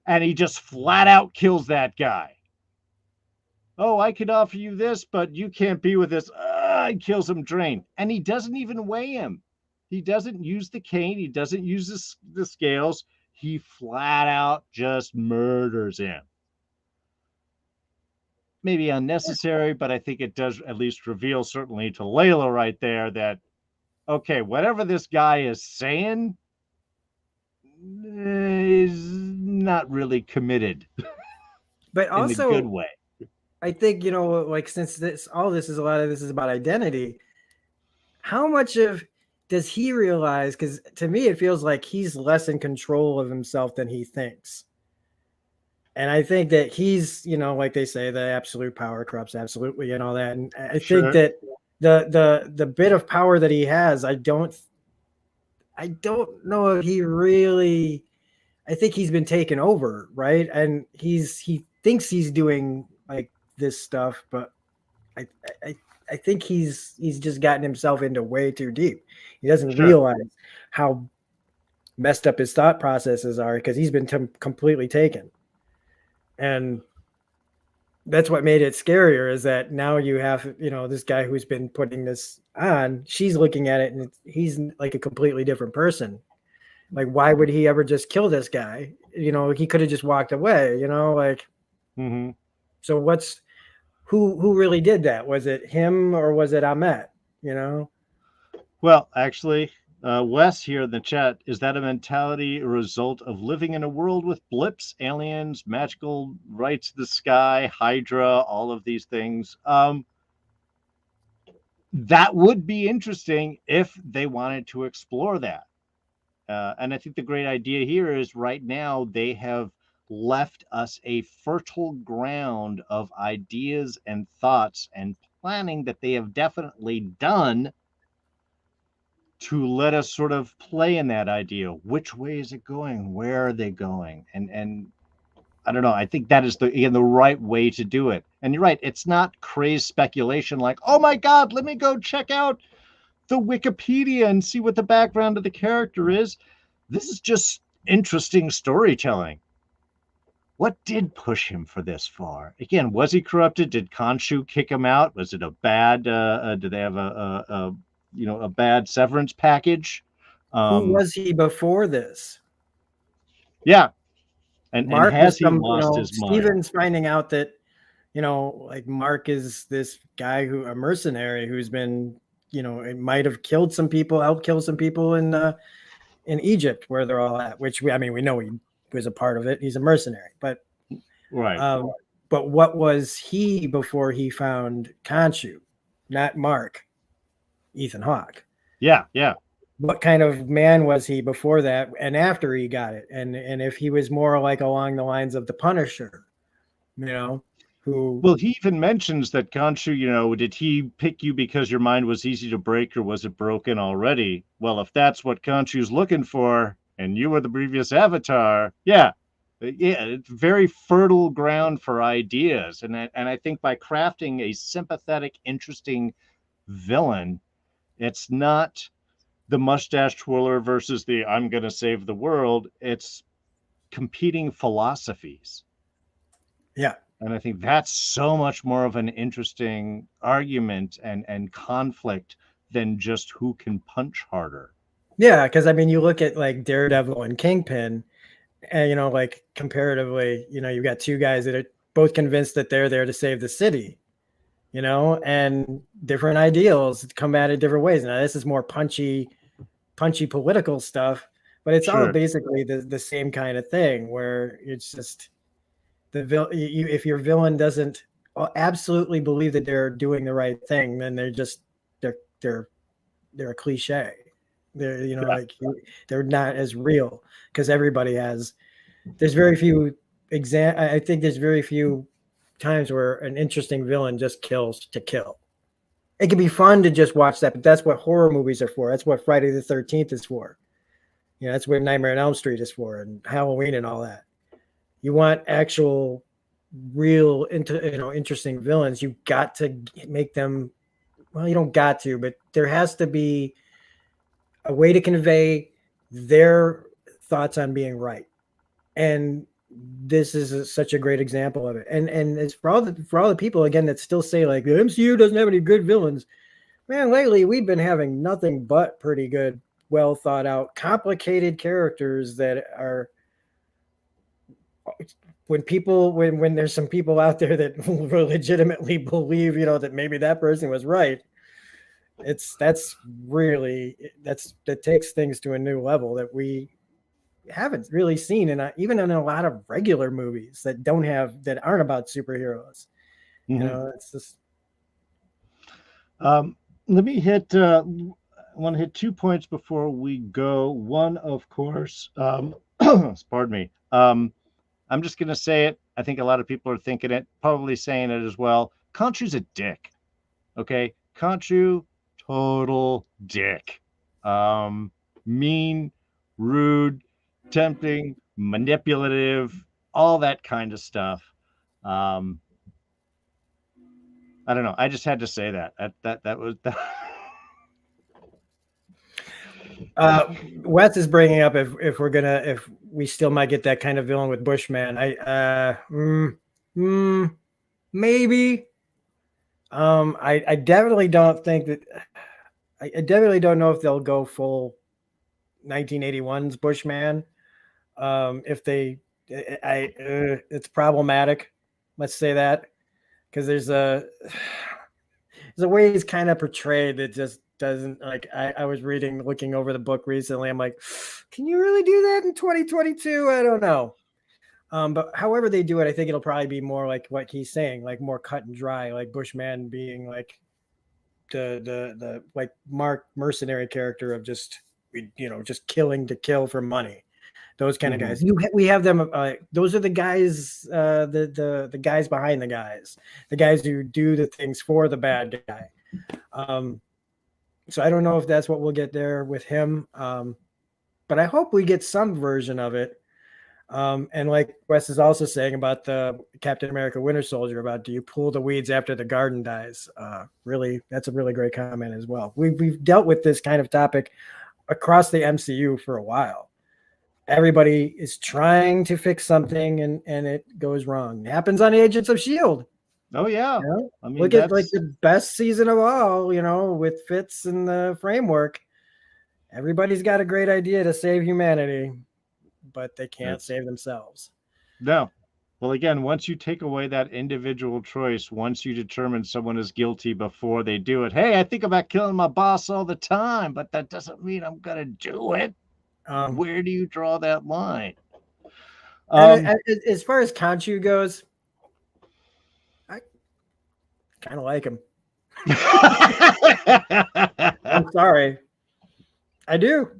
and he just flat out kills that guy. Oh, I could offer you this, but you can't be with this. And kills him drained. And he doesn't even weigh him. He doesn't use the cane. He doesn't use the scales. He flat out just murders him. Maybe unnecessary, but I think it does at least reveal, certainly to Layla right there, that, okay, whatever this guy is saying is not really committed. But also, in a good way. I think, like, since a lot of this is about identity, how much of does he realize? Because to me, it feels like he's less in control of himself than he thinks. And I think that he's, like they say, the absolute power corrupts absolutely and all that. And I think that the bit of power that he has, I don't know if he really, I think he's been taken over, right? And he thinks he's doing like this stuff, but I think he's just gotten himself into way too deep. He doesn't realize how messed up his thought processes are because he's been completely taken. And that's what made it scarier, is that now you have, this guy who's been putting this on, she's looking at it and he's like a completely different person. Like, why would he ever just kill this guy? He could have just walked away, like, so who really did that? Was it him or was it Ahmet? Well, actually, Wes here in the chat, is that a mentality a result of living in a world with blips, aliens, magical rights of the sky, Hydra, all of these things? That would be interesting if they wanted to explore that. And I think the great idea here is right now they have left us a fertile ground of ideas and thoughts and planning that they have definitely done to let us sort of play in that idea. Which way is it going? Where are they going? And I don't know. I think that is the right way to do it. And you're right. It's not crazed speculation like, oh my God, let me go check out the Wikipedia and see what the background of the character is. This is just interesting storytelling. What did push him for this far? Again, was he corrupted? Did Khonshu kick him out? Was it a bad? Did they have a bad severance package? Who was he before this? Yeah, and Mark has he lost his mind? Steven's finding out that like Mark is this guy a mercenary who's been, it might have killed some people, helped kill some people in Egypt where they're all at. Which we know he was a part of it. He's a mercenary, but right. But what was he before he found Khonshu? Not Mark, Ethan Hawke. Yeah, yeah. What kind of man was he before that and after he got it? And if he was more like along the lines of the Punisher, you know, who Well, he even mentions that Khonshu, did he pick you because your mind was easy to break or was it broken already? Well, if that's what Khonshu's looking for and you were the previous avatar, yeah. Yeah, it's very fertile ground for ideas. And I think by crafting a sympathetic, interesting villain, it's not the mustache twirler versus the I'm going to save the world. It's competing philosophies. yeah. And I think that's so much more of an interesting argument and conflict than just who can punch harder. Yeah, because I mean, you look at like Daredevil and Kingpin, and like comparatively, you've got two guys that are both convinced that they're there to save the city, and different ideals come at it different ways. Now, this is more punchy political stuff, but it's all Sure. basically the same kind of thing where it's just if your villain doesn't absolutely believe that they're doing the right thing, then they're they're they're a cliche. They're Yeah. like they're not as real because everybody has. There's very few I think there's very few times where an interesting villain just kills to kill. It can be fun to just watch that, but that's what horror movies are for. That's what Friday the 13th is for. That's what Nightmare on Elm Street is for, and Halloween and all that. You want actual, real, interesting villains. You got to make them. Well, you don't got to, but there has to be a way to convey their thoughts on being right, and this is such a great example of it. And it's for all the people again that still say like the MCU doesn't have any good villains. Man, lately we've been having nothing but pretty good, well thought out, complicated characters that are when there's some people out there that legitimately believe, that maybe that person was right. That takes things to a new level that we haven't really seen even in a lot of regular movies that aren't about superheroes. Mm-hmm. It's just Let me I want to hit 2 points before we go. One, of course, pardon me. I'm just going to say it. I think a lot of people are thinking it, probably saying it as well. Khonshu's a dick. Okay. Khonshu, total dick. Mean, rude, tempting, manipulative, all that kind of stuff. Um, I don't know. I just had to say that. That was that. Wes is bringing up if we still might get that kind of villain with Bushman. Maybe. I definitely don't think that. I definitely don't know if they'll go full 1981's Bushman. If they, it's problematic. Let's say that because there's a way he's kind of portrayed that just doesn't like. I was looking over the book recently. I'm like, can you really do that in 2022? I don't know. But however they do it, I think it'll probably be more like what he's saying, like more cut and dry, like Bushman being like the like Mark mercenary character of just just killing to kill for money. Those kind of guys. We have them. Those are the guys. The guys behind the guys who do the things for the bad guy. So I don't know if that's what we'll get there with him. But I hope we get some version of it. And like Wes is also saying about the Captain America Winter Soldier, about do you pull the weeds after the garden dies? Really, that's a really great comment as well. We've dealt with this kind of topic across the MCU for a while. Everybody is trying to fix something and it goes wrong. It happens on the Agents of S.H.I.E.L.D. Oh, yeah. I mean, look at like the best season of all, with Fitz and the framework. Everybody's got a great idea to save humanity, but they can't save themselves. No. Well, again, once you take away that individual choice, once you determine someone is guilty before they do it, hey, I think about killing my boss all the time, but that doesn't mean I'm going to do it. Where do you draw that line? And as far as Khonshu goes, kind of like him. I'm sorry. I do.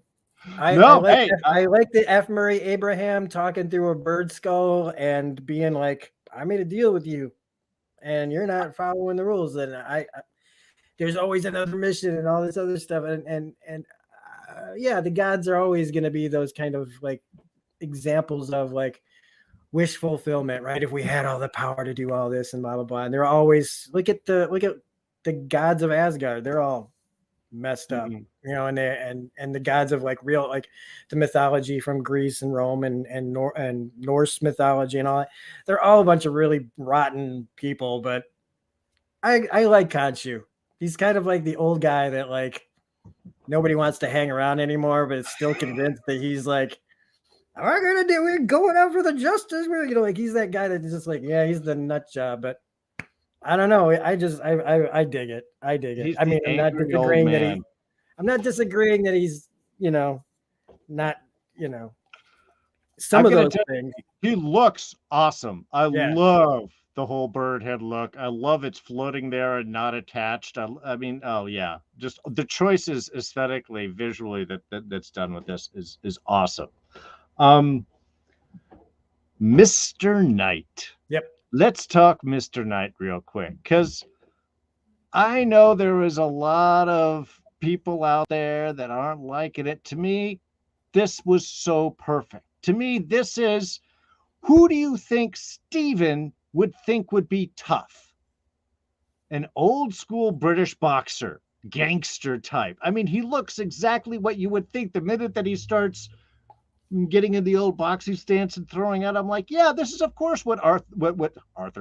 No, hey, I like the F. Murray Abraham talking through a bird skull and being like, I made a deal with you and you're not following the rules. And there's always another mission and all this other stuff. And yeah, the gods are always going to be those kind of like examples of like wish fulfillment, right? If we had all the power to do all this and blah, blah, blah. And they're always look at the gods of Asgard. They're all messed up, you know, and the gods of like real, like the mythology from Greece and Rome and Norse mythology and all that. They're all a bunch of really rotten people, but I like Khonshu. He's kind of like the old guy that like nobody wants to hang around anymore, but it's still convinced that he's like, we're going out for the justice. We're, you know, like he's that guy that's just like, yeah, he's the nut job, but I don't know. I dig it. I dig it. he's I mean, the angry old man. I'm not disagreeing that he's, you know, not, you know, some of those things. He looks awesome. I love the whole bird head look. I love it's floating there and not attached. I mean, oh yeah, just the choices aesthetically, visually that's done with this is awesome. Mr. Knight. Yep. Let's talk Mr. Knight real quick, because I know there is a lot of people out there that aren't liking it. To me, this was so perfect. To me, this is, who do you think Steven would think would be tough? An old school British boxer, gangster type. I mean, he looks exactly what you would think the minute that he starts getting in the old boxing stance and throwing out. I'm like, yeah, this is of course what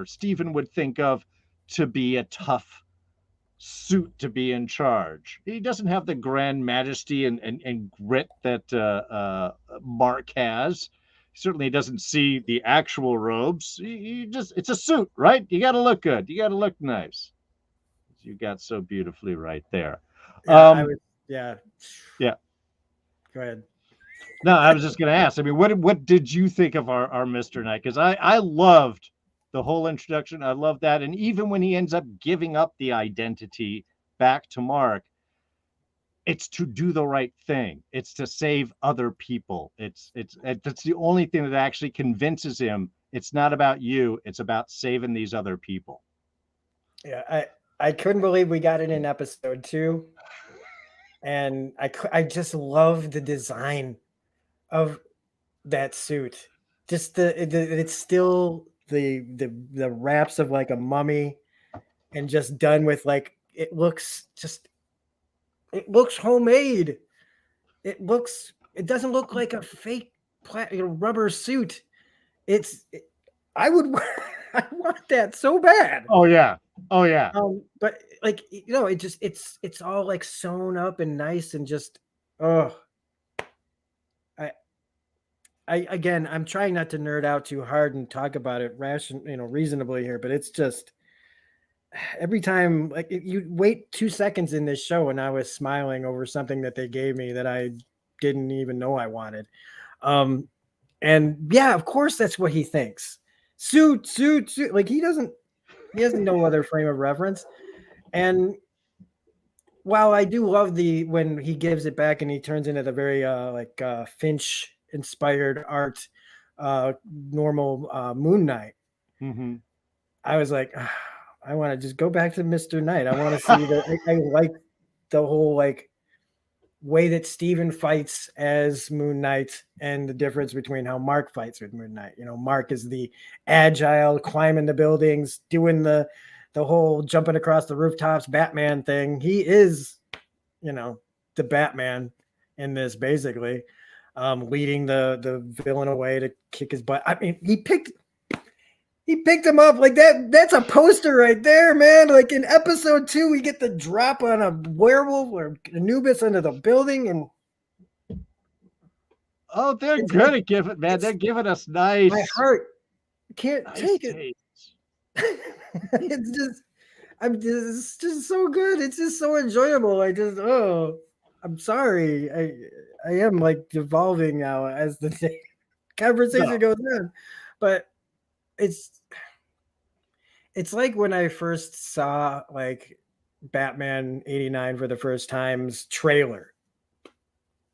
Steven would think of to be a tough suit to be in charge. He doesn't have the grand majesty and grit that Mark has. He certainly doesn't see the actual robes. He just, it's a suit, right? You got to look good. You got to look nice. You got so beautifully right there. Yeah, yeah. Go ahead. No, I was just going to ask. I mean, what did you think of our Mr. Knight? Because I loved the whole introduction. I love that. And even when he ends up giving up the identity back to Mark, it's to do the right thing. It's to save other people. That's the only thing that actually convinces him it's not about you. It's about saving these other people. Yeah, I couldn't believe we got it in episode 2. And I just love the design of that suit. Just it's still the wraps of like a mummy and just done with like, it looks homemade. It doesn't look like a fake rubber suit. I want that so bad. Oh yeah. But like, you know, it's all like sewn up and nice and just, oh, again, I'm trying not to nerd out too hard and talk about it reasonably here, but it's just every time, like, you wait 2 seconds in this show and I was smiling over something that they gave me that I didn't even know I wanted. And yeah, of course that's what he thinks. Suit. Like he has no other frame of reference. And while I do love when he gives it back and he turns into the very Finch inspired art, normal Moon Knight. Mm-hmm. I was like, I want to just go back to Mr. Knight. I want to see that. I like the whole like way that Steven fights as Moon Knight and the difference between how Mark fights with Moon Knight. You know, Mark is the agile, climbing the buildings, doing the whole jumping across the rooftops Batman thing. He is, you know, the Batman in this, basically, leading the villain away to kick his butt. I mean, he picked him up like that. That's a poster right there, man. Like in episode 2, we get the drop on a werewolf or Anubis under the building, and they're gonna give it, man. They're giving us nice. My heart can't take it. It's just so good. It's just so enjoyable. I'm sorry. I am like devolving now as the conversation goes on, but it's It's like when I first saw like Batman 89 for the first time's trailer.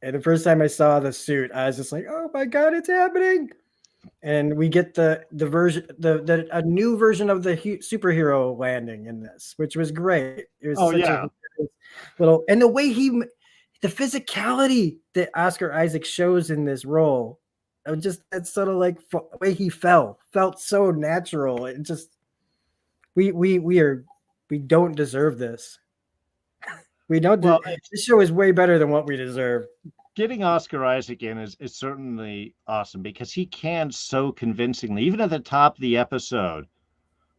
And the first time I saw the suit, I was just like, "Oh my god, it's happening!" And we get the version the a new version of the superhero landing in this, which was great. It was Oh such a yeah. little, and the way the physicality that Oscar Isaac shows in this role, I was just that sort of like way he felt so natural. It just we don't deserve this. We don't. Well, This show is way better than what we deserve. getting Oscar Isaac in is certainly awesome because he can so convincingly, even at the top of the episode,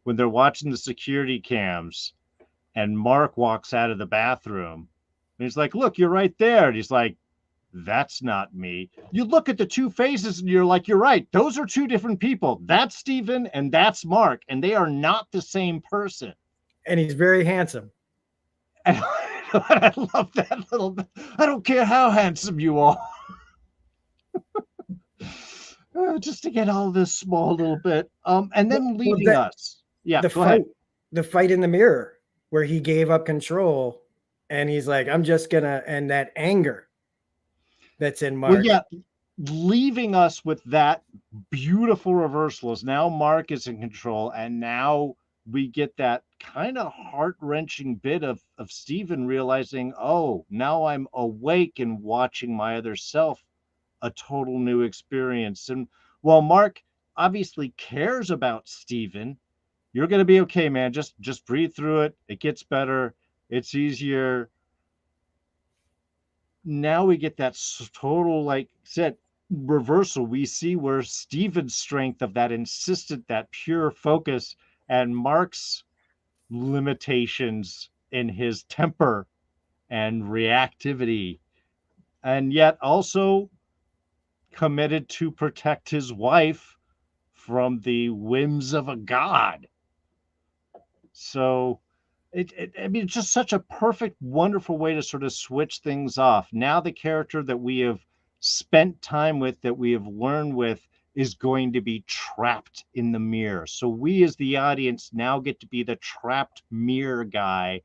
when they're watching the security cams and Mark walks out of the bathroom and he's like, "Look, you're right there." And he's like, "That's not me." You look at the two faces and you're like, "You're right. Those are two different people. That's Steven and that's Mark, and they are not the same person." And he's very handsome. And I love that little bit. I don't care how handsome you are. Just to get all this small little bit. And then leaving us. Yeah, The go ahead. fight in the mirror where he gave up control and he's like, I'm just gonna, and that anger that's in Mark. Well, yeah, leaving us with that beautiful reversal is now Mark is in control, and now we get that kind of heart-wrenching bit of Steven realizing, oh, now I'm awake and watching my other self, a total new experience. And while Mark obviously cares about Steven, you're going to be okay, man. Just breathe through it. It gets better. It's easier. Now we get that total, like I said, reversal. We see where Steven's strength of that insistent, that pure focus, and Mark's limitations in his temper and reactivity, and yet also committed to protect his wife from the whims of a god. So I mean, it's just such a perfect, wonderful way to sort of switch things off. Now the character that we have spent time with, that we have learned with, is going to be trapped in the mirror. So we as the audience now get to be the trapped mirror guy,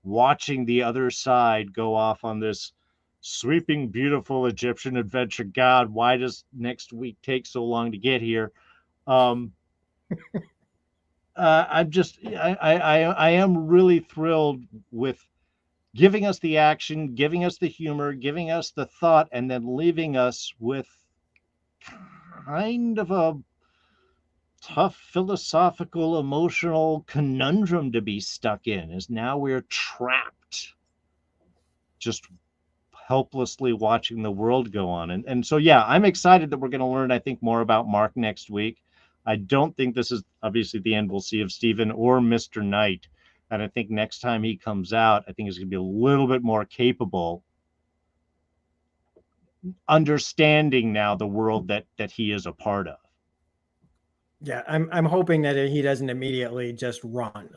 watching the other side go off on this sweeping, beautiful Egyptian adventure. God, why does next week take so long to get here? Um, I am really thrilled with giving us the action, giving us the humor, giving us the thought, and then leaving us with kind of a tough philosophical, emotional conundrum to be stuck in. Is now we're trapped, just helplessly watching the world go on. And so, yeah, I'm excited that we're going to learn, I think, more about Mark next week. I don't think this is obviously the end we'll see of Steven or Mr. Knight. And I think next time he comes out, I think he's going to be a little bit more capable, understanding now the world that he is a part of. Yeah, I'm hoping that he doesn't immediately just run.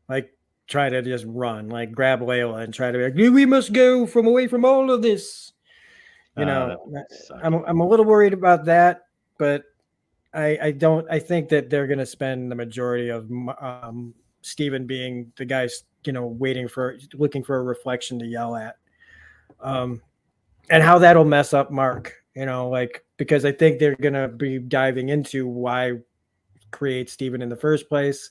Like try to just run, like grab Layla and try to be like, we must go from away from all of this. You know, I'm a little worried about that, but I don't. I think that they're going to spend the majority of Steven being the guy, looking for a reflection to yell at, and how that'll mess up Mark. Because I think they're going to be diving into why create Steven in the first place.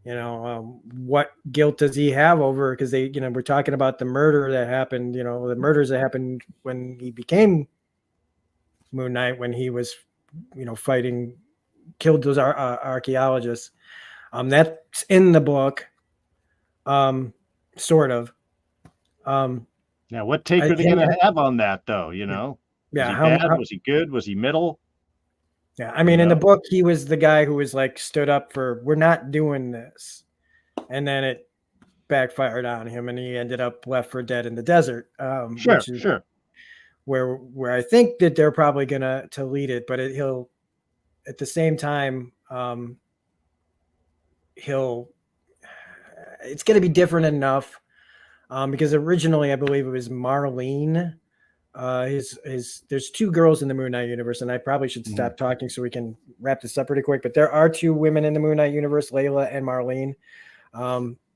What guilt does he have over? Because we're talking about the murder that happened. The murders that happened when he became Moon Knight, when he was, fighting, killed those archaeologists. That's in the book, sort of. Now, what take are they going to have on that, though? Yeah. Was he bad? Was he good? Was he middle? Yeah, I mean, in the book, he was the guy who was like stood up for, we're not doing this, and then it backfired on him, and he ended up left for dead in the desert. Which is where I think that they're probably gonna to lead it, but he'll at the same time it's going to be different enough because originally I believe it was Marlene his there's two girls in the Moon Knight universe, and I probably should Mhm. stop talking so we can wrap this up pretty quick. But there are two women in the Moon Knight universe, Layla and Marlene.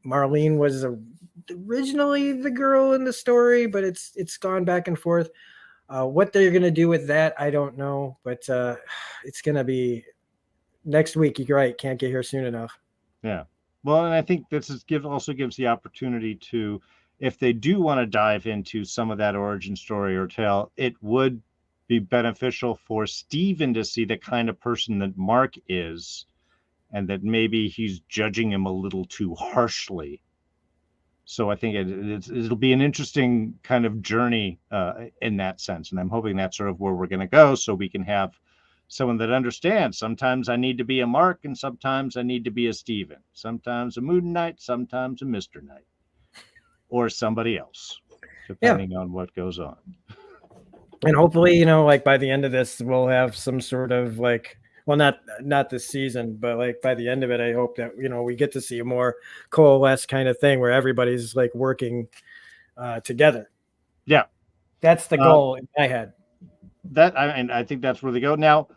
Marlene was originally the girl in the story, but it's gone back and forth. What they're gonna do with that, I don't know, but it's gonna be next week. You're right, can't get here soon enough. Yeah. Well, and I think this also gives the opportunity to, if they do want to dive into some of that origin story or tale, it would be beneficial for Steven to see the kind of person that Mark is, and that maybe he's judging him a little too harshly. So I think it'll be an interesting kind of journey in that sense, and I'm hoping that's sort of where we're going to go, so we can have someone that understands. Sometimes I need to be a Mark, and sometimes I need to be a Steven. Sometimes a Moon Knight, sometimes a Mister Knight, or somebody else, depending on what goes on. And hopefully, like by the end of this, we'll have some sort of like, well, not this season, but like by the end of it, I hope that we get to see a more coalesce kind of thing where everybody's like working together. Yeah, that's the goal in my head. I think that's where they go now.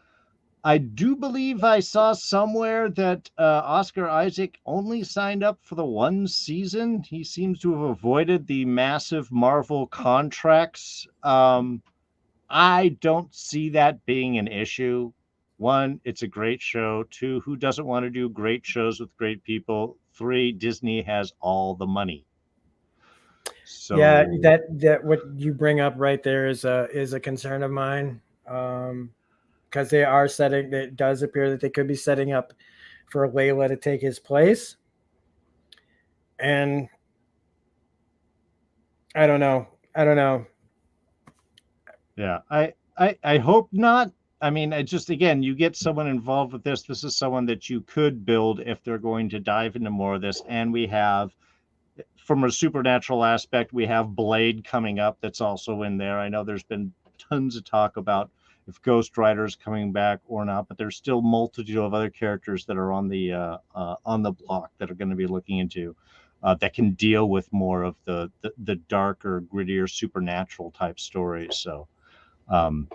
I do believe I saw somewhere that Oscar Isaac only signed up for the one season. He seems to have avoided the massive Marvel contracts. I don't see that being an issue. One, it's a great show. Two, who doesn't want to do great shows with great people? Three, Disney has all the money. So yeah, that what you bring up right there is a concern of mine. Because they are setting, it does appear that they could be setting up for Layla to take his place. And I don't know. Yeah, I hope not. I mean, I just, again, you get someone involved with this. This is someone that you could build if they're going to dive into more of this. And we have, from a supernatural aspect, we have Blade coming up that's also in there. I know there's been tons of talk about if Ghost Rider is coming back or not, but there's still multitude of other characters that are on the block that are going to be looking into that can deal with more of the darker, grittier, supernatural type stories. So um,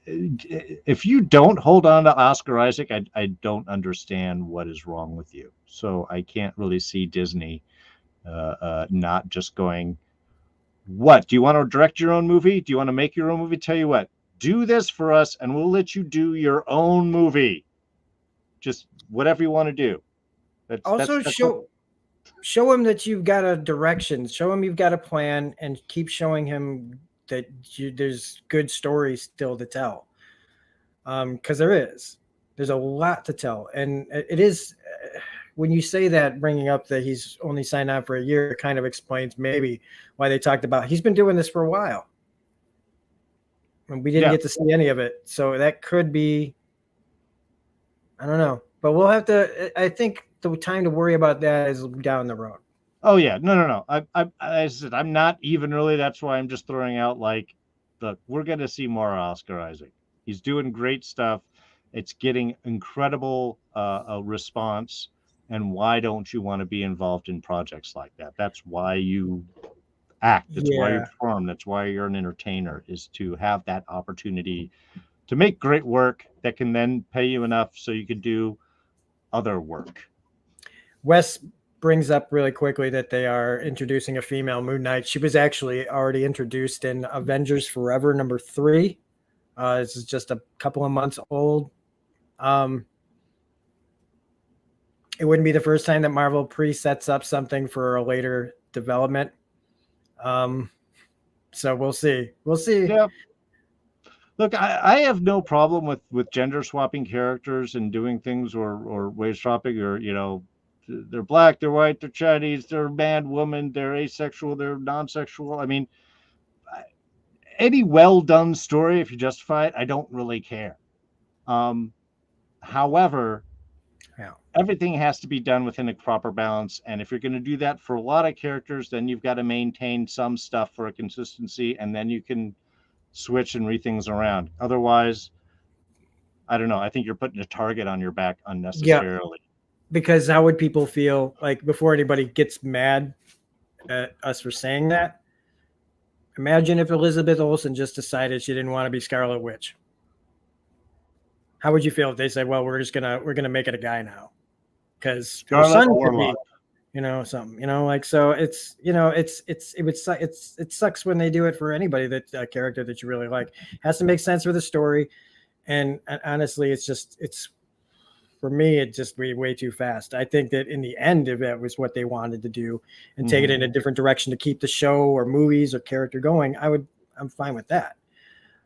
if you don't hold on to Oscar Isaac, I don't understand what is wrong with you. So I can't really see Disney not just going, what? Do you want to direct your own movie? Do you want to make your own movie? Tell you what, do this for us and we'll let you do your own movie. Just whatever you want to do. Also, show him that you've got a direction. Show him you've got a plan, and keep showing him that there's good stories still to tell. Because there's a lot to tell, and it is. When you say that, bringing up that he's only signed on for a year, it kind of explains maybe why they talked about he's been doing this for a while, and we didn't get to see any of it. So that could be. I don't know, but we'll have to. I think the time to worry about that is down the road. Oh yeah, no. I said I'm not even really. That's why I'm just throwing out like, look, we're gonna see more Oscar Isaac. He's doing great stuff. It's getting incredible response. And why don't you want to be involved in projects like that? That's why you act. That's why you perform. That's why you're an entertainer, is to have that opportunity to make great work that can then pay you enough so you can do other work. Wes brings up really quickly that they are introducing a female Moon Knight. She was actually already introduced in Avengers Forever #3. This is just a couple of months old. It wouldn't be the first time that Marvel pre-sets up something for a later development. So we'll see. Yeah. Look, I have no problem with gender swapping characters and doing things or race swapping, or they're black, they're white, they're Chinese, they're man, woman, they're asexual, they're non-sexual. I mean, any well done story, if you justify it, I don't really care. However, everything has to be done within a proper balance. And if you're going to do that for a lot of characters, then you've got to maintain some stuff for a consistency, and then you can switch and read things around. Otherwise, I don't know. I think you're putting a target on your back unnecessarily. Yeah, because how would people feel like before anybody gets mad at us for saying that? Imagine if Elizabeth Olsen just decided she didn't want to be Scarlet Witch. How would you feel if they said, "Well, we're gonna make it a guy now because her Scarlet son could be, Warlock. something, like so it's it sucks when they do it for anybody that a character that you really like. It has to make sense for the story, and honestly, it's for me it just way too fast. I think that in the end, if that was what they wanted to do and take it in a different direction to keep the show or movies or character going, I'm fine with that.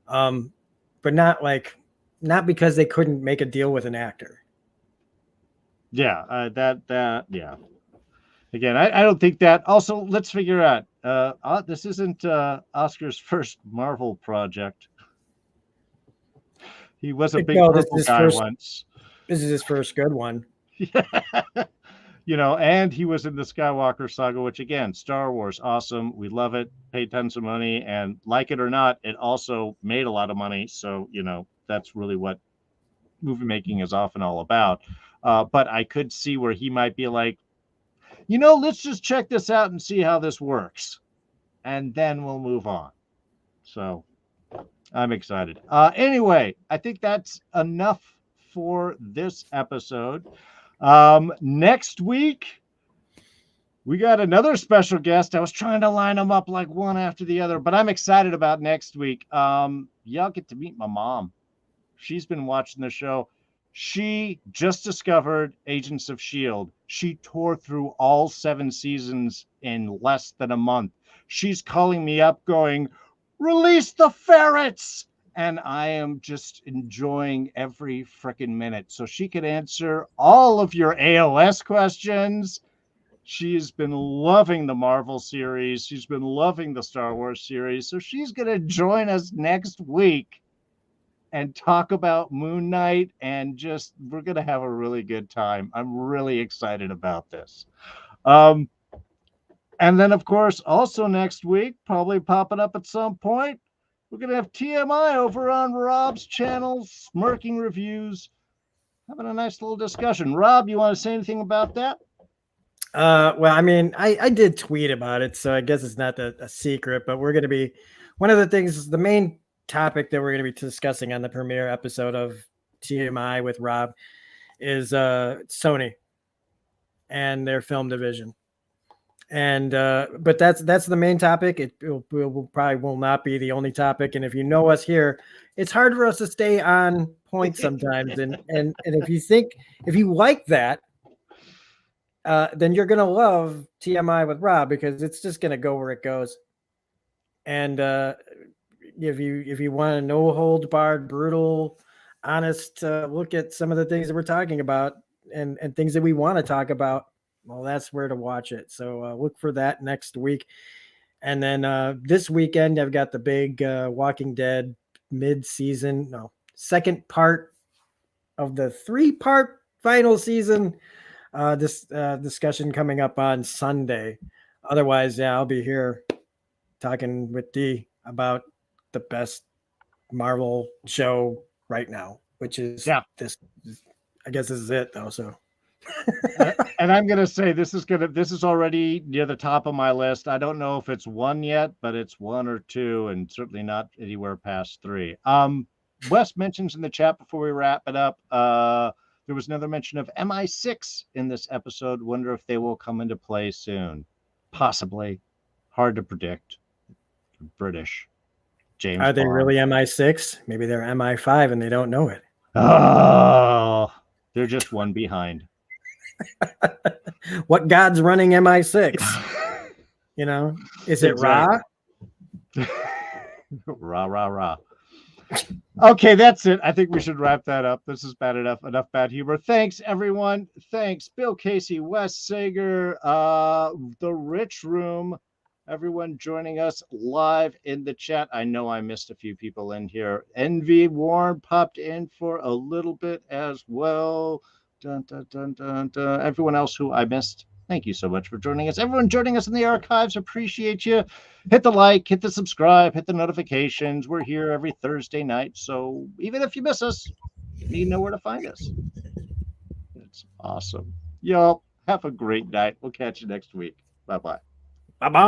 But not because they couldn't make a deal with an actor. Yeah, yeah. Again, I don't think that. Also, let's figure out. This isn't Oscar's first Marvel project. He was a big No, purple guy once. This is his first good one. And he was in the Skywalker saga, which again, Star Wars, awesome. We love it. Paid tons of money, and like it or not, it also made a lot of money. So that's really what movie making is often all about. But I could see where he might be like, let's just check this out and see how this works, and then we'll move on. So I'm excited. Anyway, I think that's enough for this episode. Next week, we got another special guest. I was trying to line them up like one after the other, but I'm excited about next week. Y'all get to meet my mom. She's been watching the show. She just discovered Agents of S.H.I.E.L.D. She tore through all 7 seasons in less than a month. She's calling me up going, "Release the ferrets!" And I am just enjoying every freaking minute. So she could answer all of your AOS questions. She's been loving the Marvel series. She's been loving the Star Wars series. So she's going to join us next week and talk about Moon Knight, and we're going to have a really good time. I'm really excited about this. And then, of course, also next week, probably popping up at some point, we're going to have TMI over on Rob's channel, Smirking Reviews, having a nice little discussion. Rob, you want to say anything about that? Well, I mean, I did tweet about it, so I guess it's not a secret, but we're going to be one of the things, the main topic that we're going to be discussing on the premiere episode of TMI with Rob is Sony and their film division. And but that's the main topic. It will probably will not be the only topic. And if you know us here, it's hard for us to stay on point sometimes. and if you like that, then you're gonna love TMI with Rob, because it's just gonna go where it goes. And if you want a no holds barred, brutal, honest look at some of the things that we're talking about and things that we want to talk about, well, that's where to watch it. So look for that next week. And then this weekend, I've got the big Walking Dead second part of the 3-part final season discussion coming up on Sunday. Otherwise, yeah, I'll be here talking with D about the best Marvel show right now, which is this. I guess this is it, though. So. And I'm gonna say this is already near the top of my list. I don't know if it's 1 yet, but it's 1 or 2, and certainly not anywhere past 3. Wes mentions in the chat before we wrap it up, there was another mention of MI6 in this episode. Wonder if they will come into play soon. Possibly. Hard to predict. British. James Are they Bond. really MI6? Maybe they're MI5 and they don't know it. Oh, they're just one behind. What god's running MI6? Is it Ra? Ra. Okay, that's it. I think we should wrap that up. This is bad enough. Enough bad humor. Thanks, everyone. Thanks, Bill Casey, Wes Sager, The Rich Room, everyone joining us live in the chat. I know I missed a few people in here. Envy Warren popped in for a little bit as well. Dun, dun, dun, dun, dun. Everyone else who I missed, thank you so much for joining us. Everyone joining us in the archives, appreciate you. Hit the like, hit the subscribe, hit the notifications. We're here every Thursday night, so even if you miss us, you know where to find us. It's awesome. Y'all, have a great night. We'll catch you next week. Bye-bye. Bye-bye.